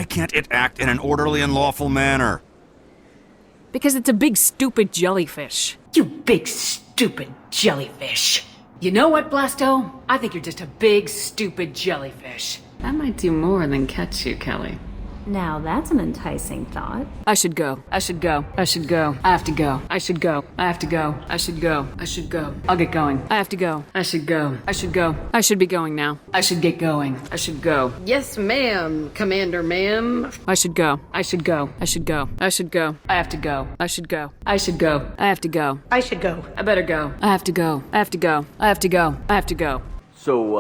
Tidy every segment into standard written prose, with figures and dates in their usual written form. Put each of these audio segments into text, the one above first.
Why can't it act in an orderly and lawful manner? Because it's a big stupid jellyfish. You big stupid jellyfish. You know what, Blasto? I think you're just a big stupid jellyfish. That might do more than catch you, Kelly. Now that's an enticing thought. I should go. I should go. I should go. I have to go. I should go. I have to go. I should go. I should go. I'll get going. I have to go. I should go. I should go. I should be going now. I should get going. I should go. Yes, ma'am, Commander ma'am. I should go. I should go. I should go. I should go. I have to go. I should go. I should go. I have to go. I should go. I better go. I have to go. I have to go. I have to go. I have to go. So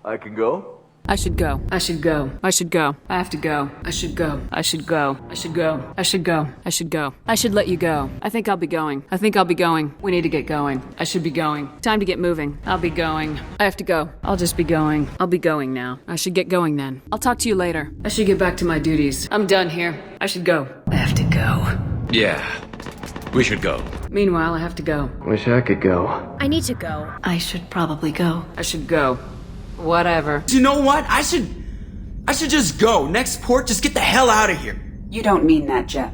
I can go? I should go. I should go. I should go. I have to go. I should go. I should go. I should go. I should go. I should go. I should let you go. I think I'll be going. I think I'll be going. We need to get going. I should be going. Time to get moving. I'll be going. I have to go. I'll just be going. I'll be going now. I should get going then. I'll talk to you later. I should get back to my duties. I'm done here. I should go. I have to go. Yeah, we should go. Meanwhile, I have to go. Wish I could go. I need to go. I should probably go. I should go. Whatever. You know what? I should just go. Next port, just get the hell out of here. You don't mean that, Jeff.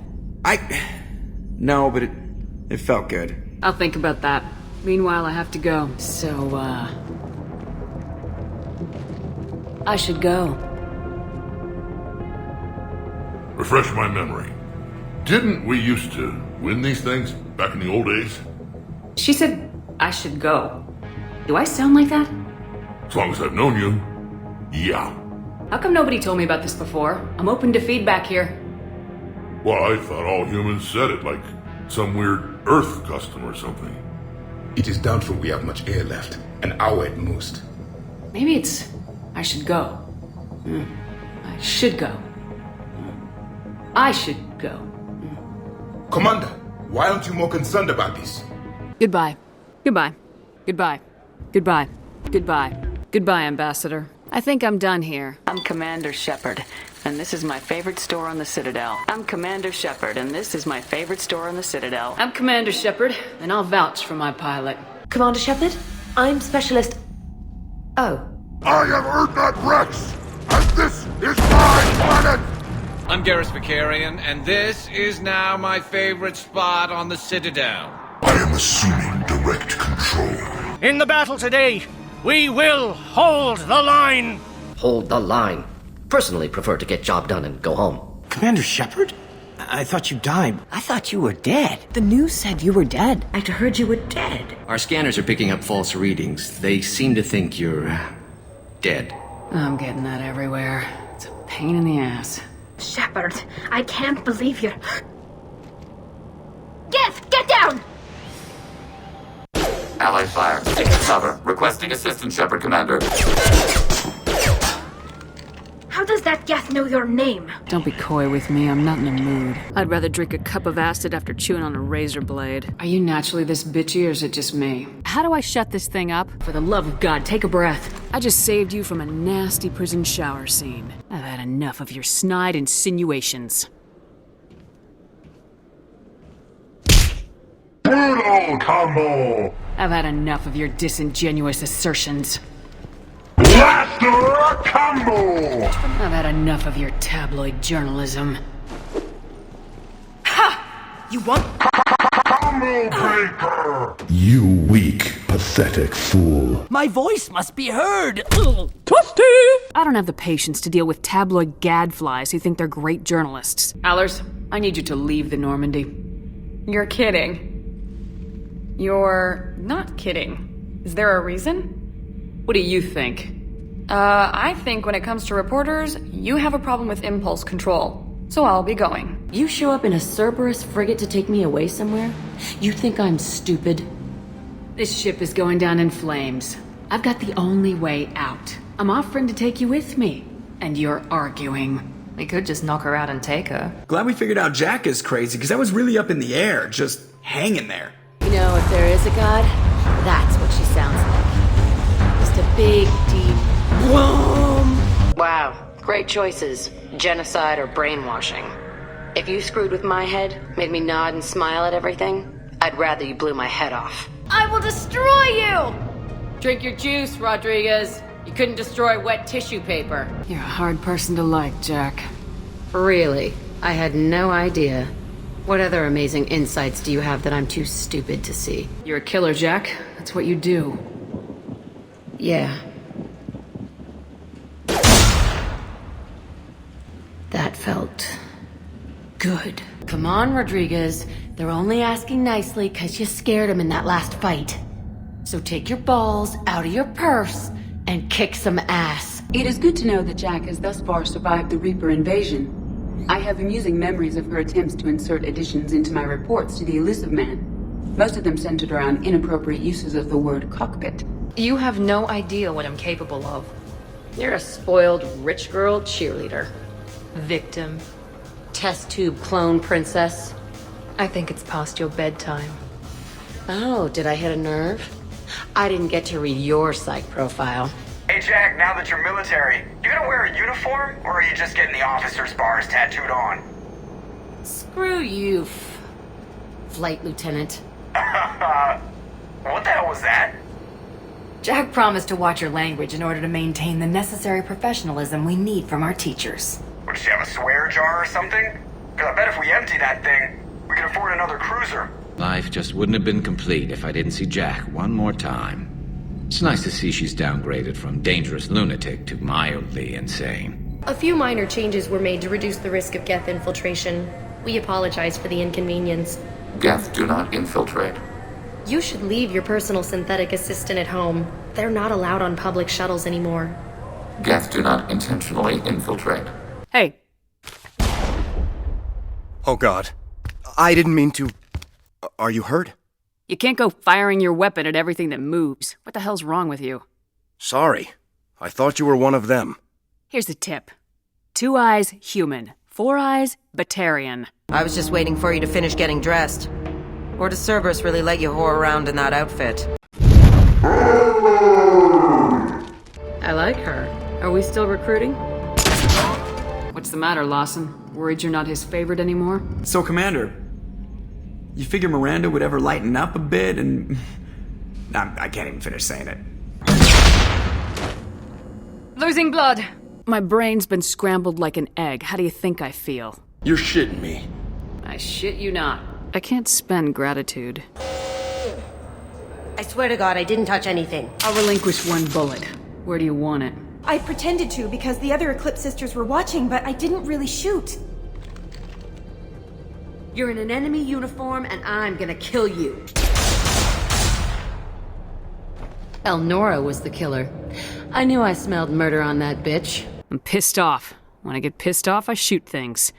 No, but it felt good. I'll think about that. Meanwhile, I have to go. So, I should go. Refresh my memory. Didn't we used to win these things back in the old days? She said I should go. Do I sound like that? As long as I've known you, yeah. How come nobody told me about this before? I'm open to feedback here. Well, I thought all humans said it, like some weird Earth custom or something. It is doubtful we have much air left. An hour at most. Maybe it's I should go. I should go. I should go. Commander, why aren't you more concerned about this? Goodbye. Goodbye. Goodbye. Goodbye. Goodbye. Goodbye, Ambassador. I think I'm done here. I'm Commander Shepard, and this is my favorite store on the Citadel. I'm Commander Shepard, and this is my favorite store on the Citadel. I'm Commander Shepard, and I'll vouch for my pilot. Commander Shepard, I'm Specialist... Oh. I have earned that Rex, and this is my planet! I'm Garrus Vicarian, and this is now my favorite spot on the Citadel. I am assuming direct control. In the battle today, we will hold the line! Hold the line. Personally prefer to get job done and go home. Commander Shepard? I thought you died. I thought you were dead. The news said you were dead. I heard you were dead. Our scanners are picking up false readings. They seem to think you're... dead. I'm getting that everywhere. It's a pain in the ass. Shepard, I can't believe you're... Get down! Allied fire. Taking cover. Requesting assistance, Shepard Commander. How does that Geth know your name? Don't be coy with me, I'm not in a mood. I'd rather drink a cup of acid after chewing on a razor blade. Are you naturally this bitchy, or is it just me? How do I shut this thing up? For the love of God, take a breath. I just saved you from a nasty prison shower scene. I've had enough of your snide insinuations. Brutal combo! I've had enough of your disingenuous assertions. Blaster combo! I've had enough of your tabloid journalism. Ha! You want... Combo breaker! You weak, pathetic fool. My voice must be heard! I don't have the patience to deal with tabloid gadflies who think they're great journalists. Allers, I need you to leave the Normandy. You're kidding. You're not kidding. Is there a reason? What do you think? I think when it comes to reporters, you have a problem with impulse control. So I'll be going. You show up in a Cerberus frigate to take me away somewhere? You think I'm stupid? This ship is going down in flames. I've got the only way out. I'm offering to take you with me. And you're arguing. We could just knock her out and take her. Glad we figured out Jack is crazy, because I was really up in the air, just hanging there. You know, if there is a god, that's what she sounds like. Just a big, deep... Whoom! Wow, great choices. Genocide or brainwashing. If you screwed with my head, made me nod and smile at everything, I'd rather you blew my head off. I will destroy you! Drink your juice, Rodriguez. You Couldn't destroy wet tissue paper. You're a hard person to like, Jack. Really? I had no idea. What other amazing insights do you have that I'm too stupid to see? You're a killer, Jack. That's what you do. Yeah. That felt good. Come on, Rodriguez. They're only asking nicely because you scared them in that last fight. So take your balls out of your purse and kick some ass. It is good to know that Jack has thus far survived the Reaper invasion. I have amusing memories of her attempts to insert additions into my reports to the Elusive Man. Most of them centered around inappropriate uses of the word cockpit. You have no idea what I'm capable of. You're a spoiled rich girl cheerleader. Victim. Test tube clone princess. I think it's past your bedtime. Oh, did I hit a nerve? I didn't get to read your psych profile. Hey Jack, now that you're military, you gonna wear a uniform, or are you just getting the officer's bars tattooed on? Screw you, Flight Lieutenant. What the hell was that? Jack promised to watch your language in order to maintain the necessary professionalism we need from our teachers. What, does she have a swear jar or something? Because I bet if we empty that thing, we can afford another cruiser. Life just wouldn't have been complete if I didn't see Jack one more time. It's nice to see she's downgraded from dangerous lunatic to mildly insane. A few minor changes were made to reduce the risk of Geth infiltration. We apologize for the inconvenience. Geth do not infiltrate. You should leave your personal synthetic assistant at home. They're not allowed on public shuttles anymore. Geth do not intentionally infiltrate. Hey. Oh God. I didn't mean to... Are you hurt? You can't go firing your weapon at everything that moves. What the hell's wrong with you? Sorry. I thought you were one of them. Here's a tip. 2 eyes, human. 4 eyes, Batarian. I was just waiting for you to finish getting dressed. Or does Cerberus really let you whore around in that outfit? I like her. Are we still recruiting? What's the matter, Lawson? Worried you're not his favorite anymore? So, Commander, you figure Miranda would ever lighten up a bit and... I can't even finish saying it. Losing blood! My brain's been scrambled like an egg. How do you think I feel? You're shitting me. I shit you not. I can't spend gratitude. I swear to God, I didn't touch anything. I'll relinquish 1 bullet. Where do you want it? I pretended to because the other Eclipse sisters were watching, but I didn't really shoot. You're in an enemy uniform, and I'm gonna kill you. Elnora was the killer. I knew I smelled murder on that bitch. I'm pissed off. When I get pissed off, I shoot things.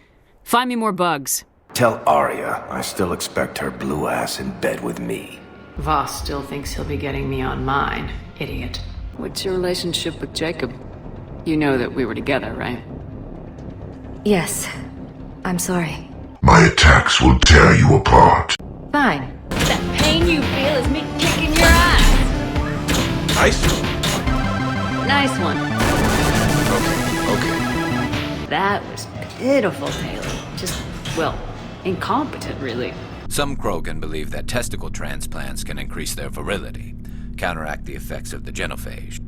Find me more bugs. Tell Arya I still expect her blue ass in bed with me. Voss still thinks he'll be getting me on mine. Idiot. What's your relationship with Jacob? You know that we were together, right? Yes. I'm sorry. My attacks will tear you apart. Fine. That pain you feel is me kicking your ass. Nice. Nice one. Okay. That was pitiful, Taylor. Just, well, incompetent, really. Some Krogan believe that testicle transplants can increase their virility, counteract the effects of the genophage.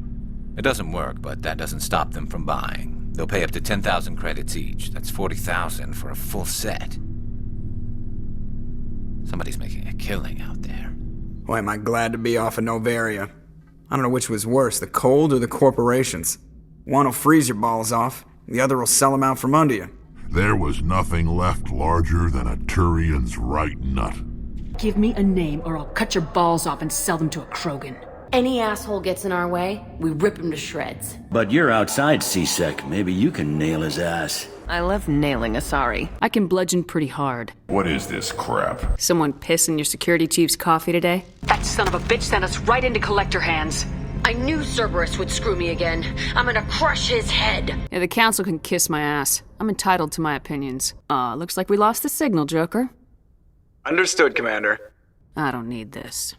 It doesn't work, but that doesn't stop them from buying. They'll pay up to 10,000 credits each. That's 40,000 for a full set. Somebody's making a killing out there. Boy, am I glad to be off of Novaria. I don't know which was worse, the cold or the corporations. One will freeze your balls off, the other will sell them out from under you. There was nothing left larger than a Turian's right nut. Give me a name or I'll cut your balls off and sell them to a Krogan. Any asshole gets in our way, we rip him to shreds. But you're outside C-Sec. Maybe you can nail his ass. I love nailing Asari. I can bludgeon pretty hard. What is this crap? Someone piss in your security chief's coffee today? That son of a bitch sent us right into collector hands. I knew Cerberus would screw me again. I'm gonna crush his head. Yeah, the council can kiss my ass. I'm entitled to my opinions. Looks like we lost the signal, Joker. Understood, Commander. I don't need this.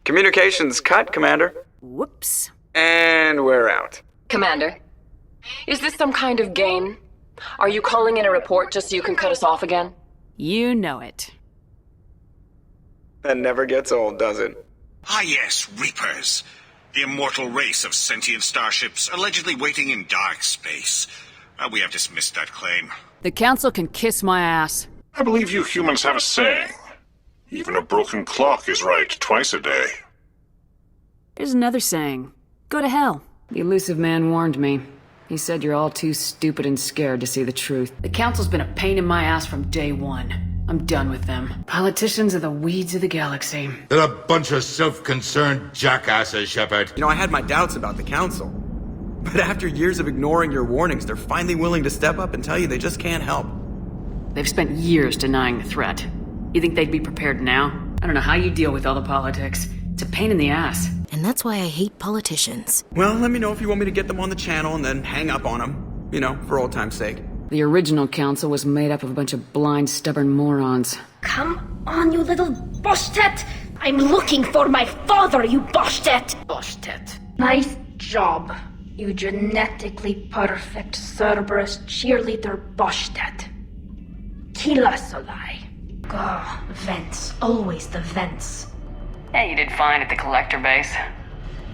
Communications cut, Commander. Whoops. And we're out. Commander, is this some kind of game? Are you calling in a report just so you can cut us off again? You know it. That never gets old, does it? Ah yes, Reapers. The immortal race of sentient starships allegedly waiting in dark space. We have dismissed that claim. The Council can kiss my ass. I believe you humans have a saying. Even a broken clock is right twice a day. Here's another saying. Go to hell. The elusive man warned me. He said you're all too stupid and scared to see the truth. The Council's been a pain in my ass from day one. I'm done with them. Politicians are the weeds of the galaxy. They're a bunch of self-concerned jackasses, Shepard. You know, I had my doubts about the Council. But after years of ignoring your warnings, they're finally willing to step up and tell you they just can't help. They've spent years denying the threat. You think they'd be prepared now? I don't know how you deal with all the politics. It's a pain in the ass. And that's why I hate politicians. Well, let me know if you want me to get them on the channel and then hang up on them. You know, for old time's sake. The original Council was made up of a bunch of blind, stubborn morons. Come on, you little boshtet! I'm looking for my father, you boshtet! Boshtet. Nice job, you genetically perfect Cerberus cheerleader boshtet. Kila Solai. Oh, vents. Always the vents. Hey, you did fine at the collector base.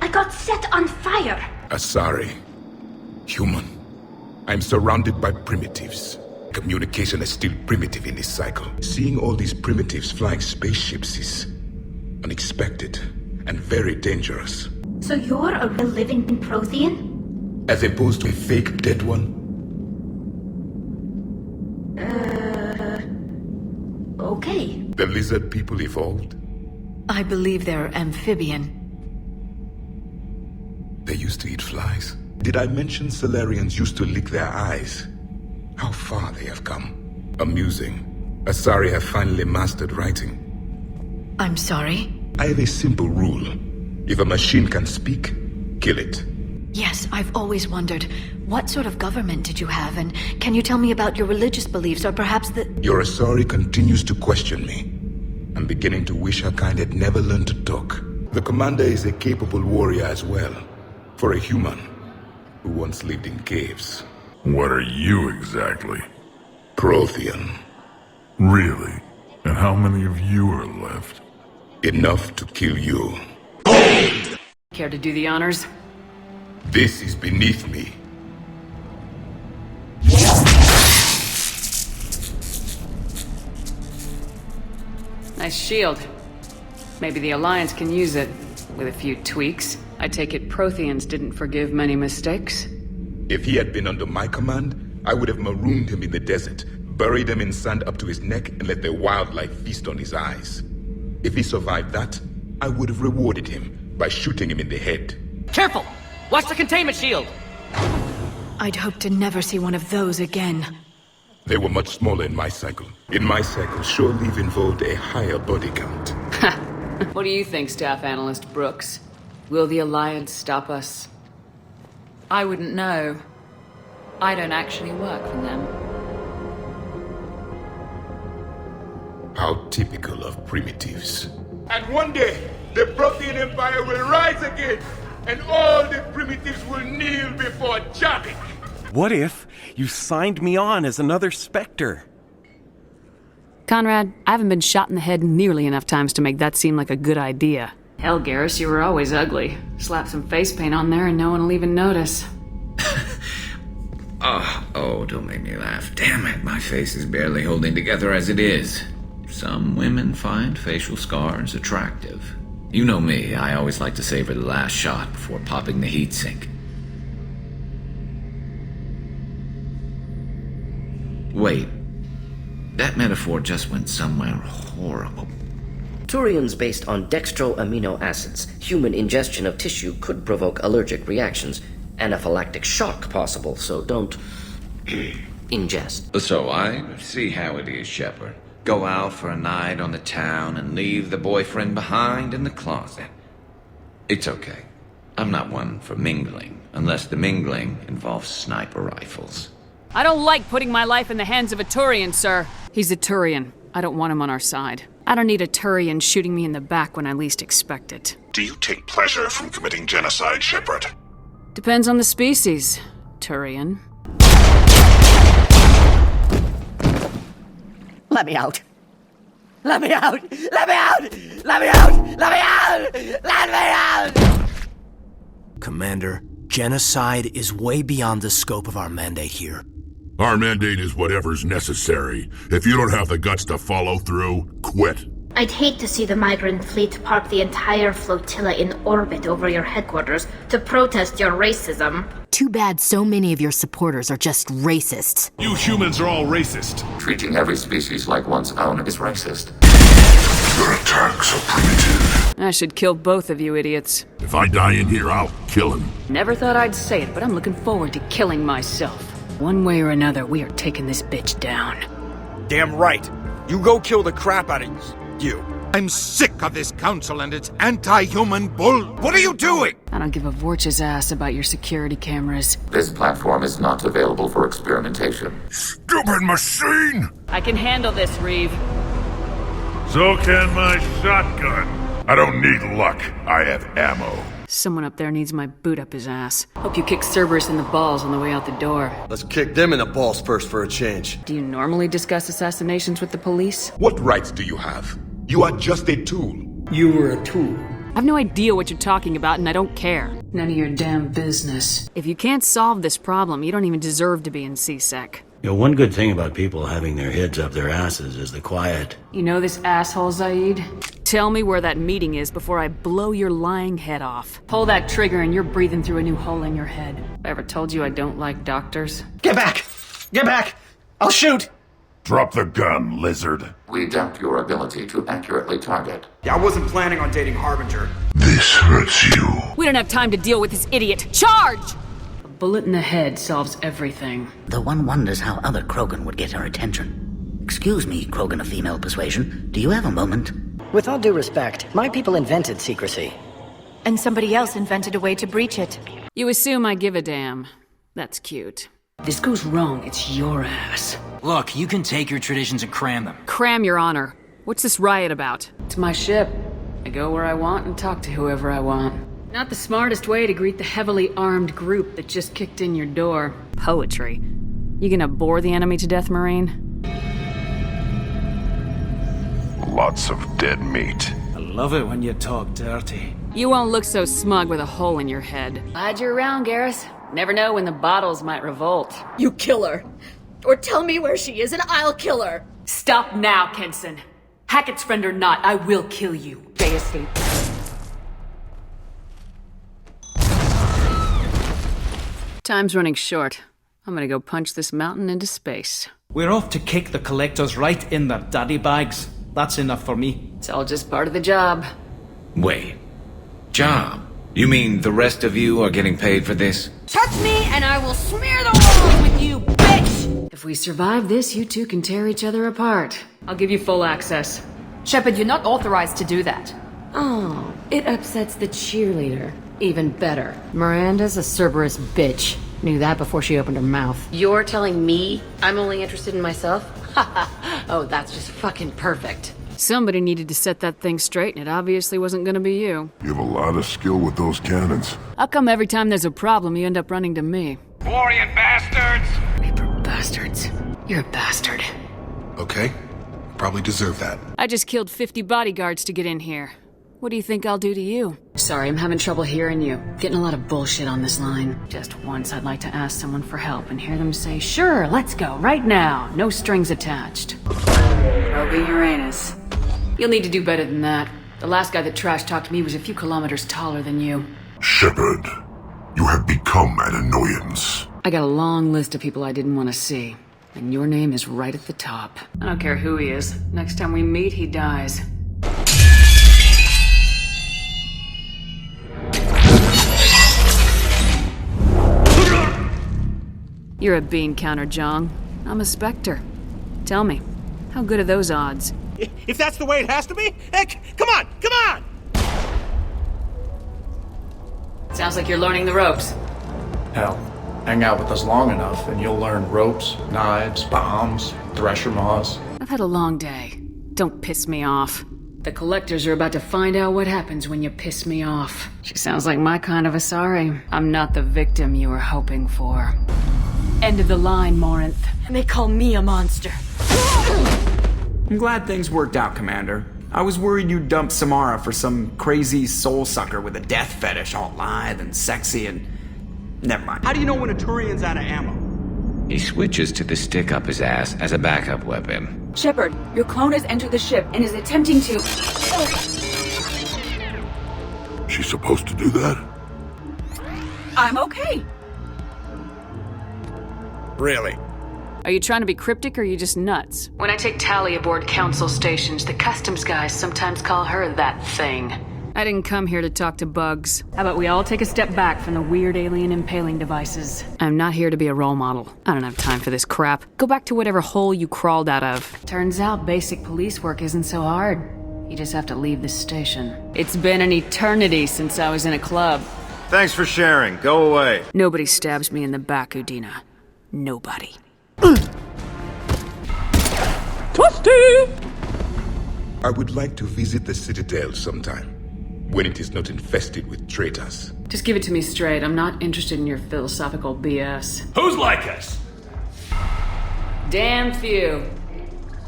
I got set on fire. Asari. Human. I'm surrounded by primitives. Communication is still primitive in this cycle. Seeing all these primitives flying spaceships is unexpected and very dangerous. So you're a real living Prothean? As opposed to a fake dead one? Okay. The lizard people evolved? I believe they're amphibian. They used to eat flies. Did I mention Solarians used to lick their eyes? How far they have come. Amusing. Asari have finally mastered writing. I'm sorry? I have a simple rule. If a machine can speak, kill it. Yes, I've always wondered, what sort of government did you have, and can you tell me about your religious beliefs, or perhaps the— Your Asari continues to question me. I'm beginning to wish her kind had never learned to talk. The commander is a capable warrior as well, for a human who once lived in caves. What are you exactly? Prothean. Really? And how many of you are left? Enough to kill you. Care to do the honors? This is beneath me. Nice shield. Maybe the Alliance can use it, with a few tweaks. I take it Protheans didn't forgive many mistakes? If he had been under my command, I would have marooned him in the desert, buried him in sand up to his neck, and let the wildlife feast on his eyes. If he survived that, I would have rewarded him by shooting him in the head. Careful! Watch the containment shield! I'd hope to never see one of those again. They were much smaller in my cycle. In my cycle, shore leave involved a higher body count. What do you think, Staff Analyst Brooks? Will the Alliance stop us? I wouldn't know. I don't actually work for them. How typical of primitives. And one day, the Prothean Empire will rise again, and all the primitives will kneel before Jack. What if you signed me on as another Spectre? Conrad, I haven't been shot in the head nearly enough times to make that seem like a good idea. Hell, Garrus, you were always ugly. Slap some face paint on there and no one will even notice. Oh, don't make me laugh. Damn it, my face is barely holding together as it is. Some women find facial scars attractive. You know me, I always like to savor the last shot before popping the heatsink. Wait, that metaphor just went somewhere horrible. Turians based on dextro amino acids. Human ingestion of tissue could provoke allergic reactions. Anaphylactic shock possible, so don't ingest. So I see how it is, Shepard. Go out for a night on the town and leave the boyfriend behind in the closet. It's okay. I'm not one for mingling, unless the mingling involves sniper rifles. I don't like putting my life in the hands of a Turian, sir. He's a Turian. I don't want him on our side. I don't need a Turian shooting me in the back when I least expect it. Do you take pleasure from committing genocide, Shepard? Depends on the species, Turian. Let me out. Let me out! Let me out! Let me out! Let me out! Let me out! Commander, genocide is way beyond the scope of our mandate here. Our mandate is whatever's necessary. If you don't have the guts to follow through, quit. I'd hate to see the migrant fleet park the entire flotilla in orbit over your headquarters to protest your racism. Too bad so many of your supporters are just racists. You humans are all racist. Treating every species like one's own is racist. Your attacks are primitive. I should kill both of you idiots. If I die in here, I'll kill him. Never thought I'd say it, but I'm looking forward to killing myself. One way or another, we are taking this bitch down. Damn right. You go kill the crap out of you. I'm sick of this council and its anti-human bull. What are you doing? I don't give a Vorch's ass about your security cameras. This platform is not available for experimentation. Stupid machine! I can handle this, Reeve. So can my shotgun. I don't need luck. I have ammo. Someone up there needs my boot up his ass. Hope you kick Cerberus in the balls on the way out the door. Let's kick them in the balls first for a change. Do you normally discuss assassinations with the police? What rights do you have? You are just a tool. You were a tool. I've no idea what you're talking about, and I don't care. None of your damn business. If you can't solve this problem, you don't even deserve to be in C-Sec. You know, one good thing about people having their heads up their asses is the quiet. You know this asshole, Zaid? Tell me where that meeting is before I blow your lying head off. Pull that trigger and you're breathing through a new hole in your head. I ever told you I don't like doctors? Get back! Get back! I'll shoot! Drop the gun, lizard. We doubt your ability to accurately target. Yeah, I wasn't planning on dating Harbinger. This hurts you. We don't have time to deal with this idiot. Charge! A bullet in the head solves everything. Though one wonders how other Krogan would get her attention. Excuse me, Krogan of female persuasion. Do you have a moment? With all due respect, my people invented secrecy. And somebody else invented a way to breach it. You assume I give a damn. That's cute. If this goes wrong, it's your ass. Look, you can take your traditions and cram them. Cram, Your Honor. What's this riot about? It's my ship. I go where I want and talk to whoever I want. Not the smartest way to greet the heavily armed group that just kicked in your door. Poetry. You gonna bore the enemy to death, Marine? Lots of dead meat. I love it when you talk dirty. You won't look so smug with a hole in your head. Glad you're around, Garrus. Never know when the bottles might revolt. You kill her. Or tell me where she is and I'll kill her. Stop now, Kenson. Hackett's friend or not, I will kill you. Bay Escape. Time's running short. I'm gonna go punch this mountain into space. We're off to kick the collectors right in their daddy bags. That's enough for me. It's all just part of the job. Wait. Job? You mean the rest of you are getting paid for this? Touch me and I will smear the walls with you, bitch! If we survive this, you two can tear each other apart. I'll give you full access. Shepard, you're not authorized to do that. Oh, it upsets the cheerleader. Even better. Miranda's a Cerberus bitch. Knew that before she opened her mouth. You're telling me I'm only interested in myself? Oh, that's just fucking perfect. Somebody needed to set that thing straight, and it obviously wasn't gonna be you. You have a lot of skill with those cannons. How come every time there's a problem, you end up running to me? Warrior bastards! Reaper bastards. You're a bastard. Okay. Probably deserve that. I just killed 50 bodyguards to get in here. What do you think I'll do to you? Sorry, I'm having trouble hearing you. Getting a lot of bullshit on this line. Just once I'd like to ask someone for help and hear them say, sure, let's go, right now. No strings attached. Probably Uranus. You'll need to do better than that. The last guy that trash-talked me was a few kilometers taller than you. Shepard, you have become an annoyance. I got a long list of people I didn't want to see. And your name is right at the top. I don't care who he is. Next time we meet, he dies. You're a bean counter, Jong. I'm a Spectre. Tell me, how good are those odds? If that's the way it has to be, heck, come on, come on! Sounds like you're learning the ropes. Hell, hang out with us long enough and you'll learn ropes, knives, bombs, thresher maws. I've had a long day. Don't piss me off. The collectors are about to find out what happens when you piss me off. She sounds like my kind of a sorry. I'm not the victim you were hoping for. End of the line, Morinth. And they call me a monster. I'm glad things worked out, Commander. I was worried you'd dump Samara for some crazy soul sucker with a death fetish, all lithe and sexy and... Never mind. How do you know when a Turian's out of ammo? He switches to the stick up his ass as a backup weapon. Shepard, your clone has entered the ship and is attempting to... She's supposed to do that? I'm okay. Really? Are you trying to be cryptic or are you just nuts? When I take Tally aboard council stations, the customs guys sometimes call her that thing. I didn't come here to talk to bugs. How about we all take a step back from the weird alien impaling devices? I'm not here to be a role model. I don't have time for this crap. Go back to whatever hole you crawled out of. Turns out basic police work isn't so hard. You just have to leave the station. It's been an eternity since I was in a club. Thanks for sharing. Go away. Nobody stabs me in the back, Udina. Nobody. Toasty! I would like to visit the Citadel sometime, when it is not infested with traitors. Just give it to me straight. I'm not interested in your philosophical BS. Who's like us? Damn few.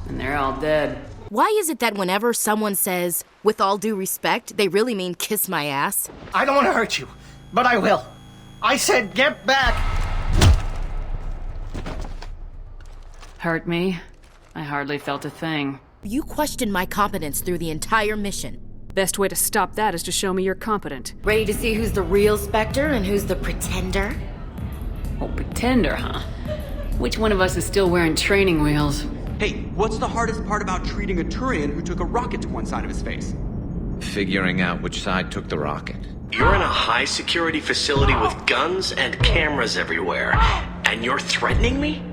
And they're all dead. Why is it that whenever someone says, with all due respect, they really mean kiss my ass? I don't want to hurt you, but I will. I said get back! Hurt me? I hardly felt a thing. You questioned my competence through the entire mission. Best way to stop that is to show me you're competent. Ready to see who's the real Spectre and who's the pretender? Oh, pretender, huh? Which one of us is still wearing training wheels? Hey, what's the hardest part about treating a Turian who took a rocket to one side of his face? Figuring out which side took the rocket. You're in a high-security facility with guns and cameras everywhere, and you're threatening me?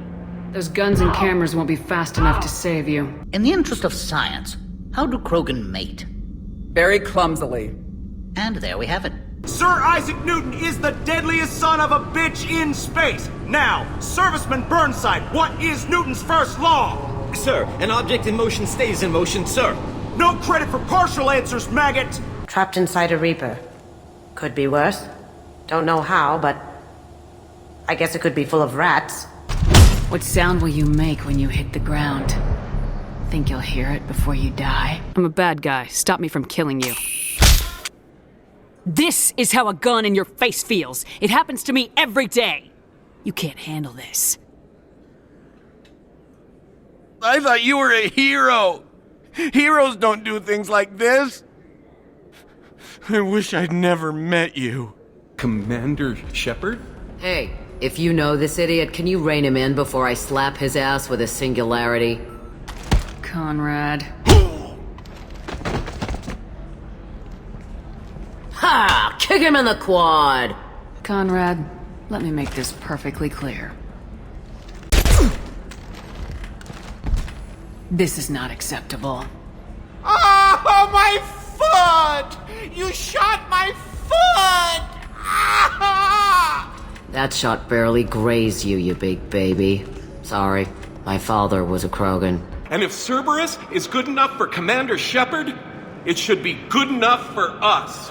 Those guns and cameras won't be fast enough to save you. In the interest of science, how do Krogan mate? Very clumsily. And there we have it. Sir Isaac Newton is the deadliest son of a bitch in space. Now, Serviceman Burnside, what is Newton's first law? Sir, an object in motion stays in motion, sir. No credit for partial answers, maggot! Trapped inside a Reaper. Could be worse. Don't know how, but I guess it could be full of rats. What sound will you make when you hit the ground? Think you'll hear it before you die? I'm a bad guy. Stop me from killing you. This is how a gun in your face feels. It happens to me every day. You can't handle this. I thought you were a hero. Heroes don't do things like this. I wish I'd never met you. Commander Shepard? Hey, if you know this idiot, can you rein him in before I slap his ass with a singularity? Conrad. Ha! Kick him in the quad! Conrad, let me make this perfectly clear. This is not acceptable. Oh, my foot! You shot my foot! That shot barely grazed you, you big baby. Sorry, my father was a Krogan. And if Cerberus is good enough for Commander Shepard, it should be good enough for us.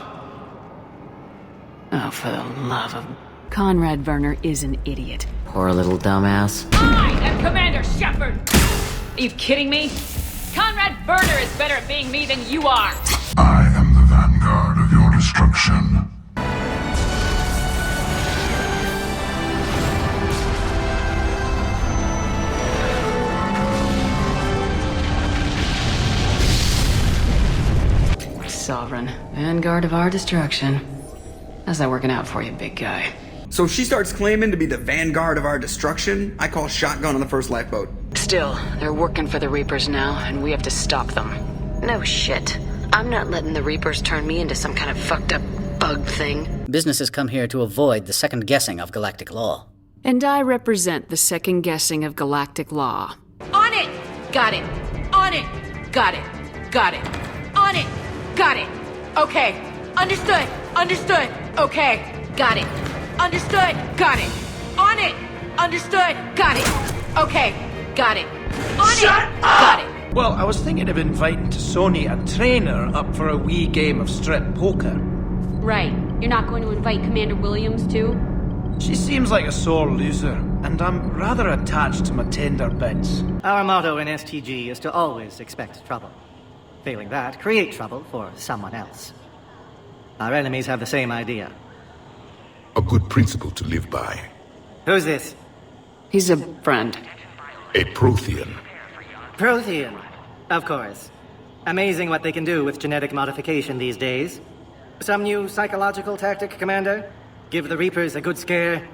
Oh, for the love of... Conrad Werner is an idiot. Poor little dumbass. I am Commander Shepard! Are you kidding me? Conrad Werner is better at being me than you are! I am the vanguard of your destruction. Sovereign. Vanguard of our destruction. How's that working out for you, big guy? So she starts claiming to be the vanguard of our destruction. I call shotgun on the first lifeboat. Still, they're working for the Reapers now, and we have to stop them. No shit. I'm not letting the Reapers turn me into some kind of fucked up bug thing. Businesses come here to avoid the second guessing of galactic law. And I represent the second guessing of galactic law. On it! Got it. On it! Got it. Got it. On it! Got it. Okay. Understood. Understood. Okay. Got it. Understood. Got it. On it. Understood. Got it. Okay. Got it. On it. Got it. Well, I was thinking of inviting to Sony a trainer up for a wee game of strip poker. Right. You're not going to invite Commander Williams, too? She seems like a sore loser, and I'm rather attached to my tender bits. Our motto in STG is to always expect trouble. Failing that, create trouble for someone else. Our enemies have the same idea. A good principle to live by. Who's this? He's a friend. A Prothean. Prothean. Of course. Amazing what they can do with genetic modification these days. Some new psychological tactic, Commander? Give the Reapers a good scare?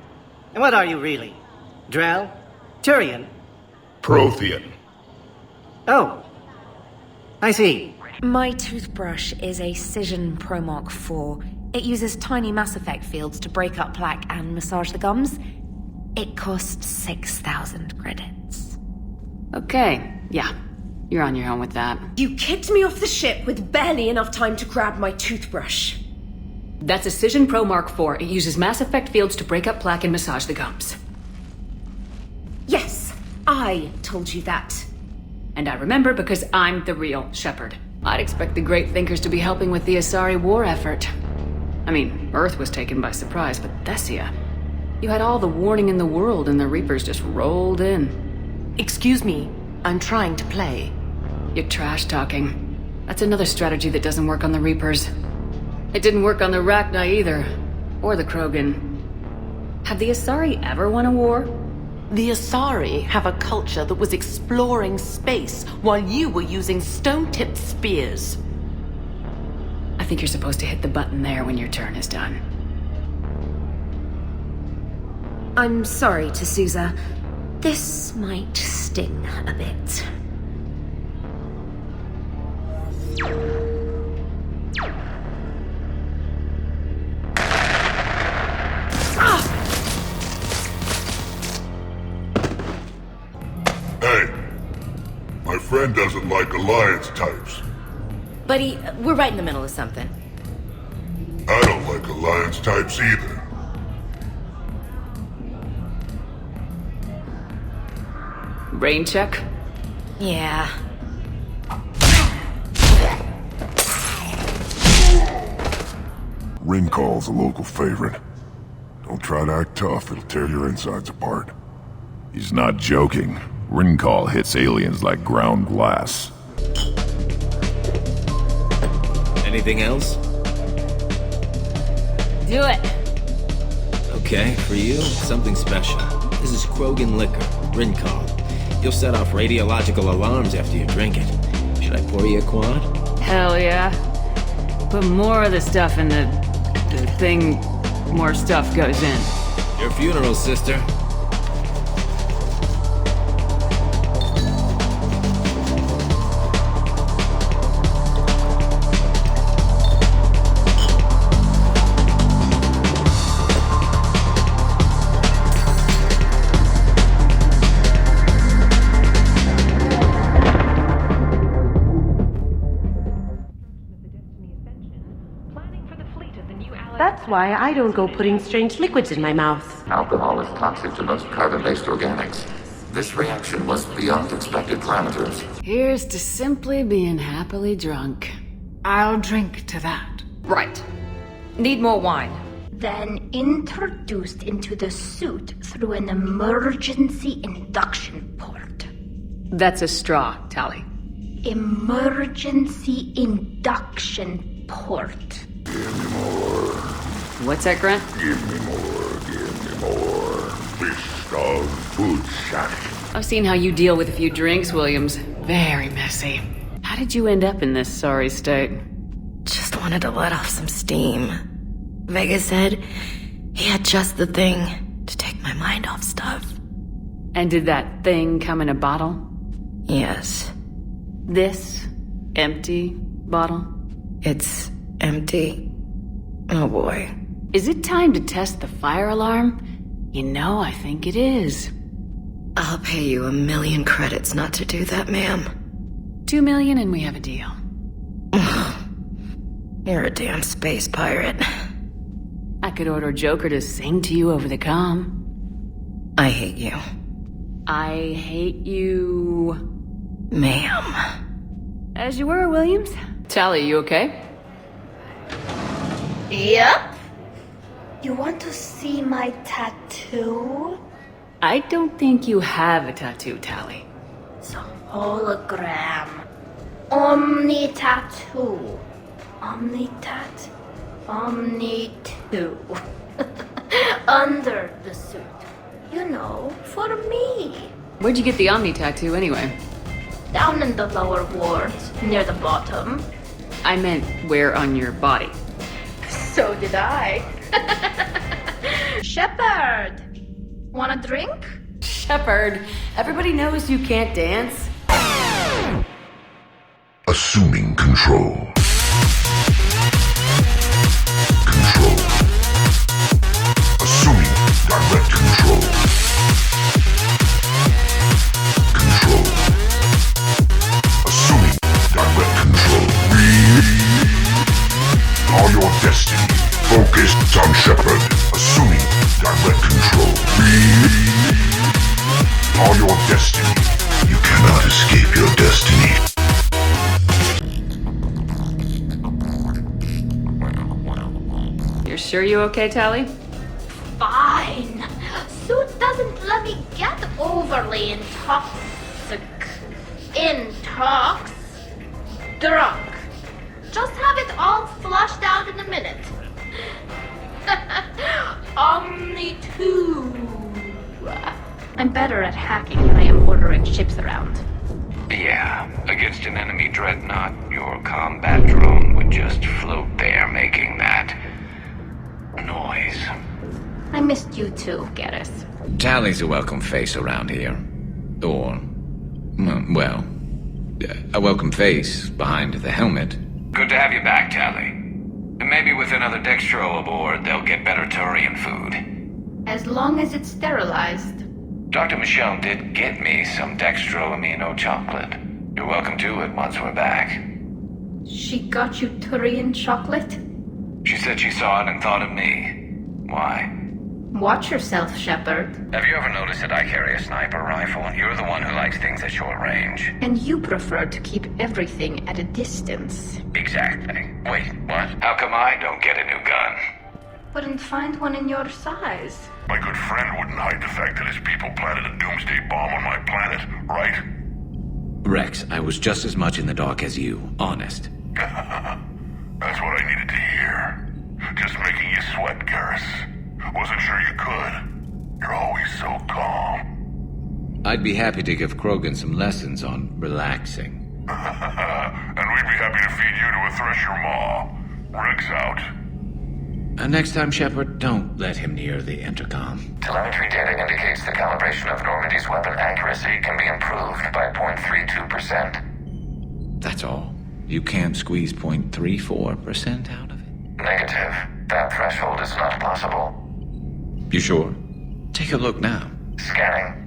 And what are you really? Drell? Turian? Prothean. Oh. I see. My toothbrush is a Cision Pro Mark IV. It uses tiny Mass Effect fields to break up plaque and massage the gums. It costs 6,000 credits. Okay, yeah. You're on your own with that. You kicked me off the ship with barely enough time to grab my toothbrush. That's a Cision Pro Mark IV. It uses Mass Effect fields to break up plaque and massage the gums. Yes, I told you that. And I remember because I'm the real Shepard. I'd expect the great thinkers to be helping with the Asari war effort. I mean, Earth was taken by surprise, but Thessia... You had all the warning in the world and the Reapers just rolled in. Excuse me, I'm trying to play. You're trash talking. That's another strategy that doesn't work on the Reapers. It didn't work on the Rachni either. Or the Krogan. Have the Asari ever won a war? The Asari have a culture that was exploring space while you were using stone-tipped spears. I think you're supposed to hit the button there when your turn is done. I'm sorry, T'Souza. This might sting a bit. Hey, my friend doesn't like alliance types. Buddy, we're right in the middle of something. I don't like alliance types either. Rain check? Yeah. Ring call's a local favorite. Don't try to act tough, it'll tear your insides apart. He's not joking. Ring call hits aliens like ground glass. Anything else? Do it! Okay, for you, something special. This is Krogan liquor, Rincol. You'll set off radiological alarms after you drink it. Should I pour you a quad? Hell yeah. Put more of the stuff in the thing, more stuff goes in. Your funeral, sister. That's why I don't go putting strange liquids in my mouth. Alcohol is toxic to most carbon-based organics. This reaction was beyond expected parameters. Here's to simply being happily drunk. I'll drink to that. Right. Need more wine. Then introduced into the suit through an emergency induction port. That's a straw, Tally. Emergency induction port. What's that, Grant? Give me more. Fist of food shack. I've seen how you deal with a few drinks, Williams. Very messy. How did you end up in this sorry state? Just wanted to let off some steam. Vega said he had just the thing to take my mind off stuff. And did that thing come in a bottle? Yes. This empty bottle? It's empty. Oh boy. Is it time to test the fire alarm? You know, I think it is. I'll pay you 1 million credits not to do that, ma'am. 2 million and we have a deal. You're a damn space pirate. I could order Joker to sing to you over the comm. I hate you. I hate you... Ma'am. As you were, Williams. Tally, you okay? Yep. You want to see my tattoo? I don't think you have a tattoo, Tally. It's a hologram. Omni tattoo. Omni-tat. Omni-2. Under the suit. You know, for me. Where'd you get the Omni tattoo anyway? Down in the lower wards, near the bottom. I meant where on your body? So did I. Shepard! Want a drink? Shepard, everybody knows you can't dance. Assuming control. Assuming direct control. Assuming direct control. All your destiny focused on Shepard. Assuming direct control. All your destiny. You cannot escape your destiny. You're sure you okay, Tally? Fine. Suit doesn't let me get overly intoxic. Drunk. Just have it all flushed out in a minute. Omni-2. I'm better at hacking than I am ordering ships around. Yeah, against an enemy dreadnought, your combat drone would just float there making that noise. I missed you too, Garrus. Tally's a welcome face around here. Or, well, a welcome face behind the helmet. Good to have you back, Tally. Maybe with another Dextro aboard, they'll get better Turian food. As long as it's sterilized. Dr. Michelle did get me some Dextro Amino chocolate. You're welcome to it once we're back. She got you Turian chocolate? She said she saw it and thought of me. Why? Watch yourself, Shepard. Have you ever noticed that I carry a sniper rifle? You're the one who likes things at short range. And you prefer to keep everything at a distance. Exactly. Wait, what? How come I don't get a new gun? Couldn't find one in your size. My good friend wouldn't hide the fact that his people planted a doomsday bomb on my planet, right? Rex, I was just as much in the dark as you, honest. That's what I needed to hear. Just making you sweat, Garrus. Wasn't sure you could. You're always so calm. I'd be happy to give Krogan some lessons on relaxing. And we'd be happy to feed you to a Thresher Maw. Rex out. Next time, Shepard, don't let him near the intercom. Telemetry data indicates the calibration of Normandy's weapon accuracy can be improved by 0.32%. That's all. You can't squeeze 0.34% out of it? Negative. That threshold is not possible. You sure? Take a look now. Scanning.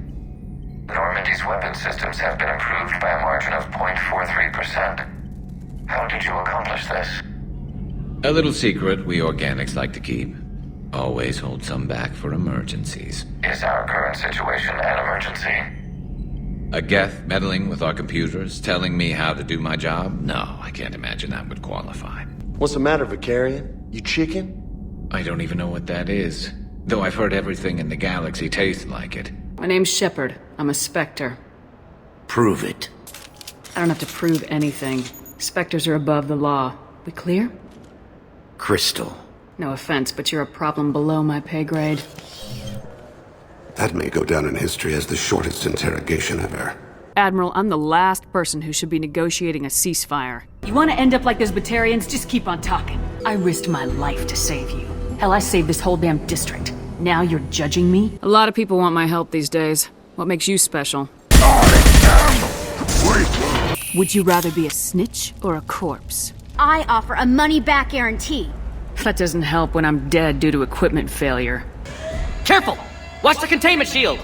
Normandy's weapon systems have been improved by a margin of 0.43%. How did you accomplish this? A little secret we organics like to keep. Always hold some back for emergencies. Is our current situation an emergency? A Geth meddling with our computers, telling me how to do my job? No, I can't imagine that would qualify. What's the matter, Vicarian? You chicken? I don't even know what that is. Though I've heard everything in the galaxy tastes like it. My name's Shepard. I'm a Spectre. Prove it. I don't have to prove anything. Spectres are above the law. We clear? Crystal. No offense, but you're a problem below my pay grade. That may go down in history as the shortest interrogation ever. Admiral, I'm the last person who should be negotiating a ceasefire. You want to end up like those Batarians? Just keep on talking. I risked my life to save you. Hell, I saved this whole damn district. Now you're judging me? A lot of people want my help these days. What makes you special? Would you rather be a snitch or a corpse? I offer a money-back guarantee. That doesn't help when I'm dead due to equipment failure. Careful! Watch the containment shield!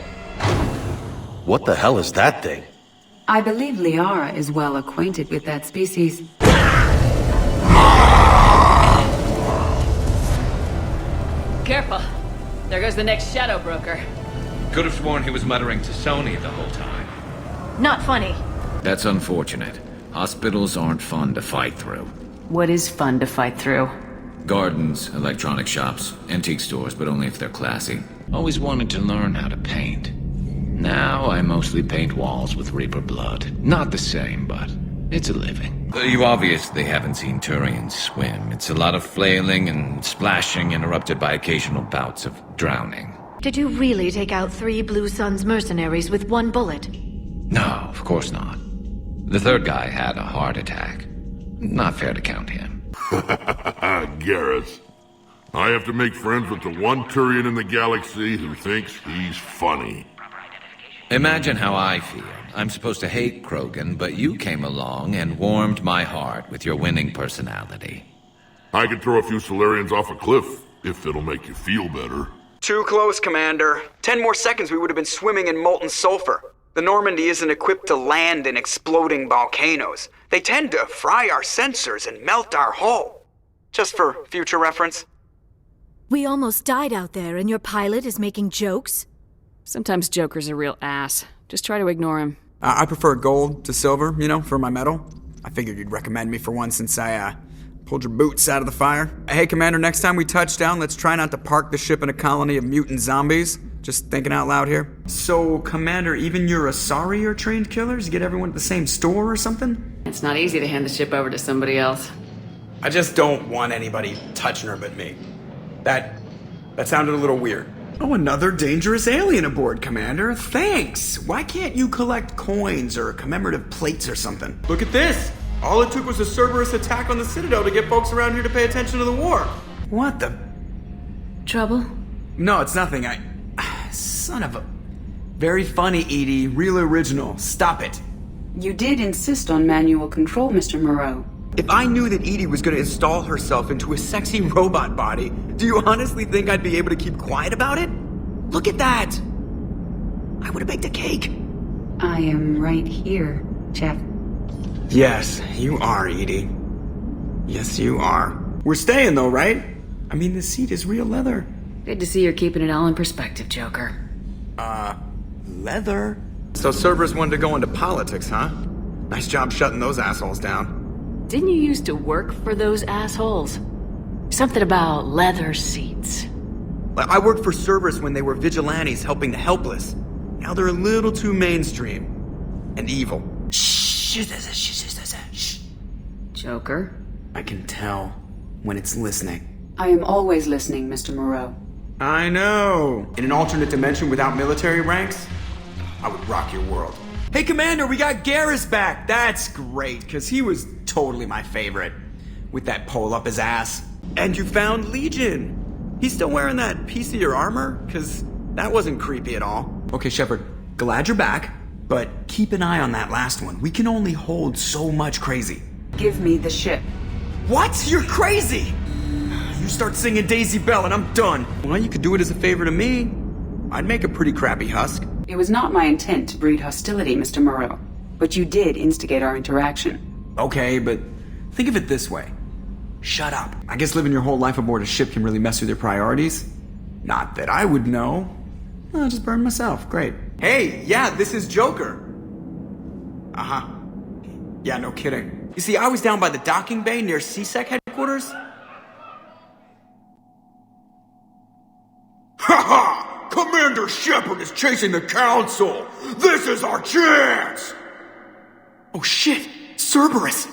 What the hell is that thing? I believe Liara is well acquainted with that species. Careful. There goes the next shadow broker. Could have sworn he was muttering to Sony the whole time. Not funny. That's unfortunate. Hospitals aren't fun to fight through. What is fun to fight through? Gardens, electronic shops, antique stores, but only if they're classy. Always wanted to learn how to paint. Now I mostly paint walls with Reaper blood. Not the same, but It's a living. You obviously haven't seen Turians swim. It's a lot of flailing and splashing, interrupted by occasional bouts of drowning. Did you really take out 3 Blue Suns mercenaries with 1 bullet? No, of course not. The third guy had a heart attack. Not fair to count him. Garrus. I have to make friends with the one Turian in the galaxy who thinks he's funny. Imagine how I feel. I'm supposed to hate Krogan, but you came along and warmed my heart with your winning personality. I could throw a few Solarians off a cliff, if it'll make you feel better. Too close, Commander. 10 more seconds we would have been swimming in molten sulfur. The Normandy isn't equipped to land in exploding volcanoes. They tend to fry our sensors and melt our hull. Just for future reference. We almost died out there, and your pilot is making jokes? Sometimes Joker's a real ass. Just try to ignore him. I prefer gold to silver, for my medal. I figured you'd recommend me for one since I, pulled your boots out of the fire. Hey, Commander, next time we touch down, let's try not to park the ship in a colony of mutant zombies. Just thinking out loud here. So, Commander, even your Asari are trained killers? You get everyone at the same store or something? It's not easy to hand the ship over to somebody else. I just don't want anybody touching her but me. That sounded a little weird. Oh, another dangerous alien aboard, Commander. Thanks. Why can't you collect coins or commemorative plates or something? Look at this. All it took was a Cerberus attack on the Citadel to get folks around here to pay attention to the war. What the? Trouble? No, it's nothing. Son of a... Very funny, Edie. Real original. Stop it. You did insist on manual control, Mr. Moreau. If I knew that Edie was going to install herself into a sexy robot body, do you honestly think I'd be able to keep quiet about it? Look at that! I would have baked a cake. I am right here, Jeff. Yes, you are, Edie. Yes, you are. We're staying though, right? I mean, the seat is real leather. Good to see you're keeping it all in perspective, Joker. Leather? So Cerberus wanted to go into politics, huh? Nice job shutting those assholes down. Didn't you used to work for those assholes? Something about leather seats. I worked for Cerberus when they were vigilantes helping the helpless. Now they're a little too mainstream. And evil. Shh. Joker? I can tell when it's listening. I am always listening, Mr. Moreau. I know. In an alternate dimension without military ranks, I would rock your world. Hey, Commander, we got Garrus back. That's great, because he was totally my favorite. With that pole up his ass. And you found Legion. He's still wearing that piece of your armor? Because that wasn't creepy at all. Okay, Shepard, glad you're back, but keep an eye on that last one. We can only hold so much crazy. Give me the ship. What? You're crazy! You start singing Daisy Bell and I'm done. Well, you could do it as a favor to me. I'd make a pretty crappy husk. It was not my intent to breed hostility, Mr. Moreau, but you did instigate our interaction. Okay, but think of it this way. Shut up. I guess living your whole life aboard a ship can really mess with your priorities. Not that I would know. I'll just burn myself. Great. Hey, yeah, this is Joker. Uh-huh. Yeah, no kidding. You see, I was down by the docking bay near CSEC headquarters. Ha ha! Commander Shepard is chasing the Council! This is our chance! Oh shit! Cerberus!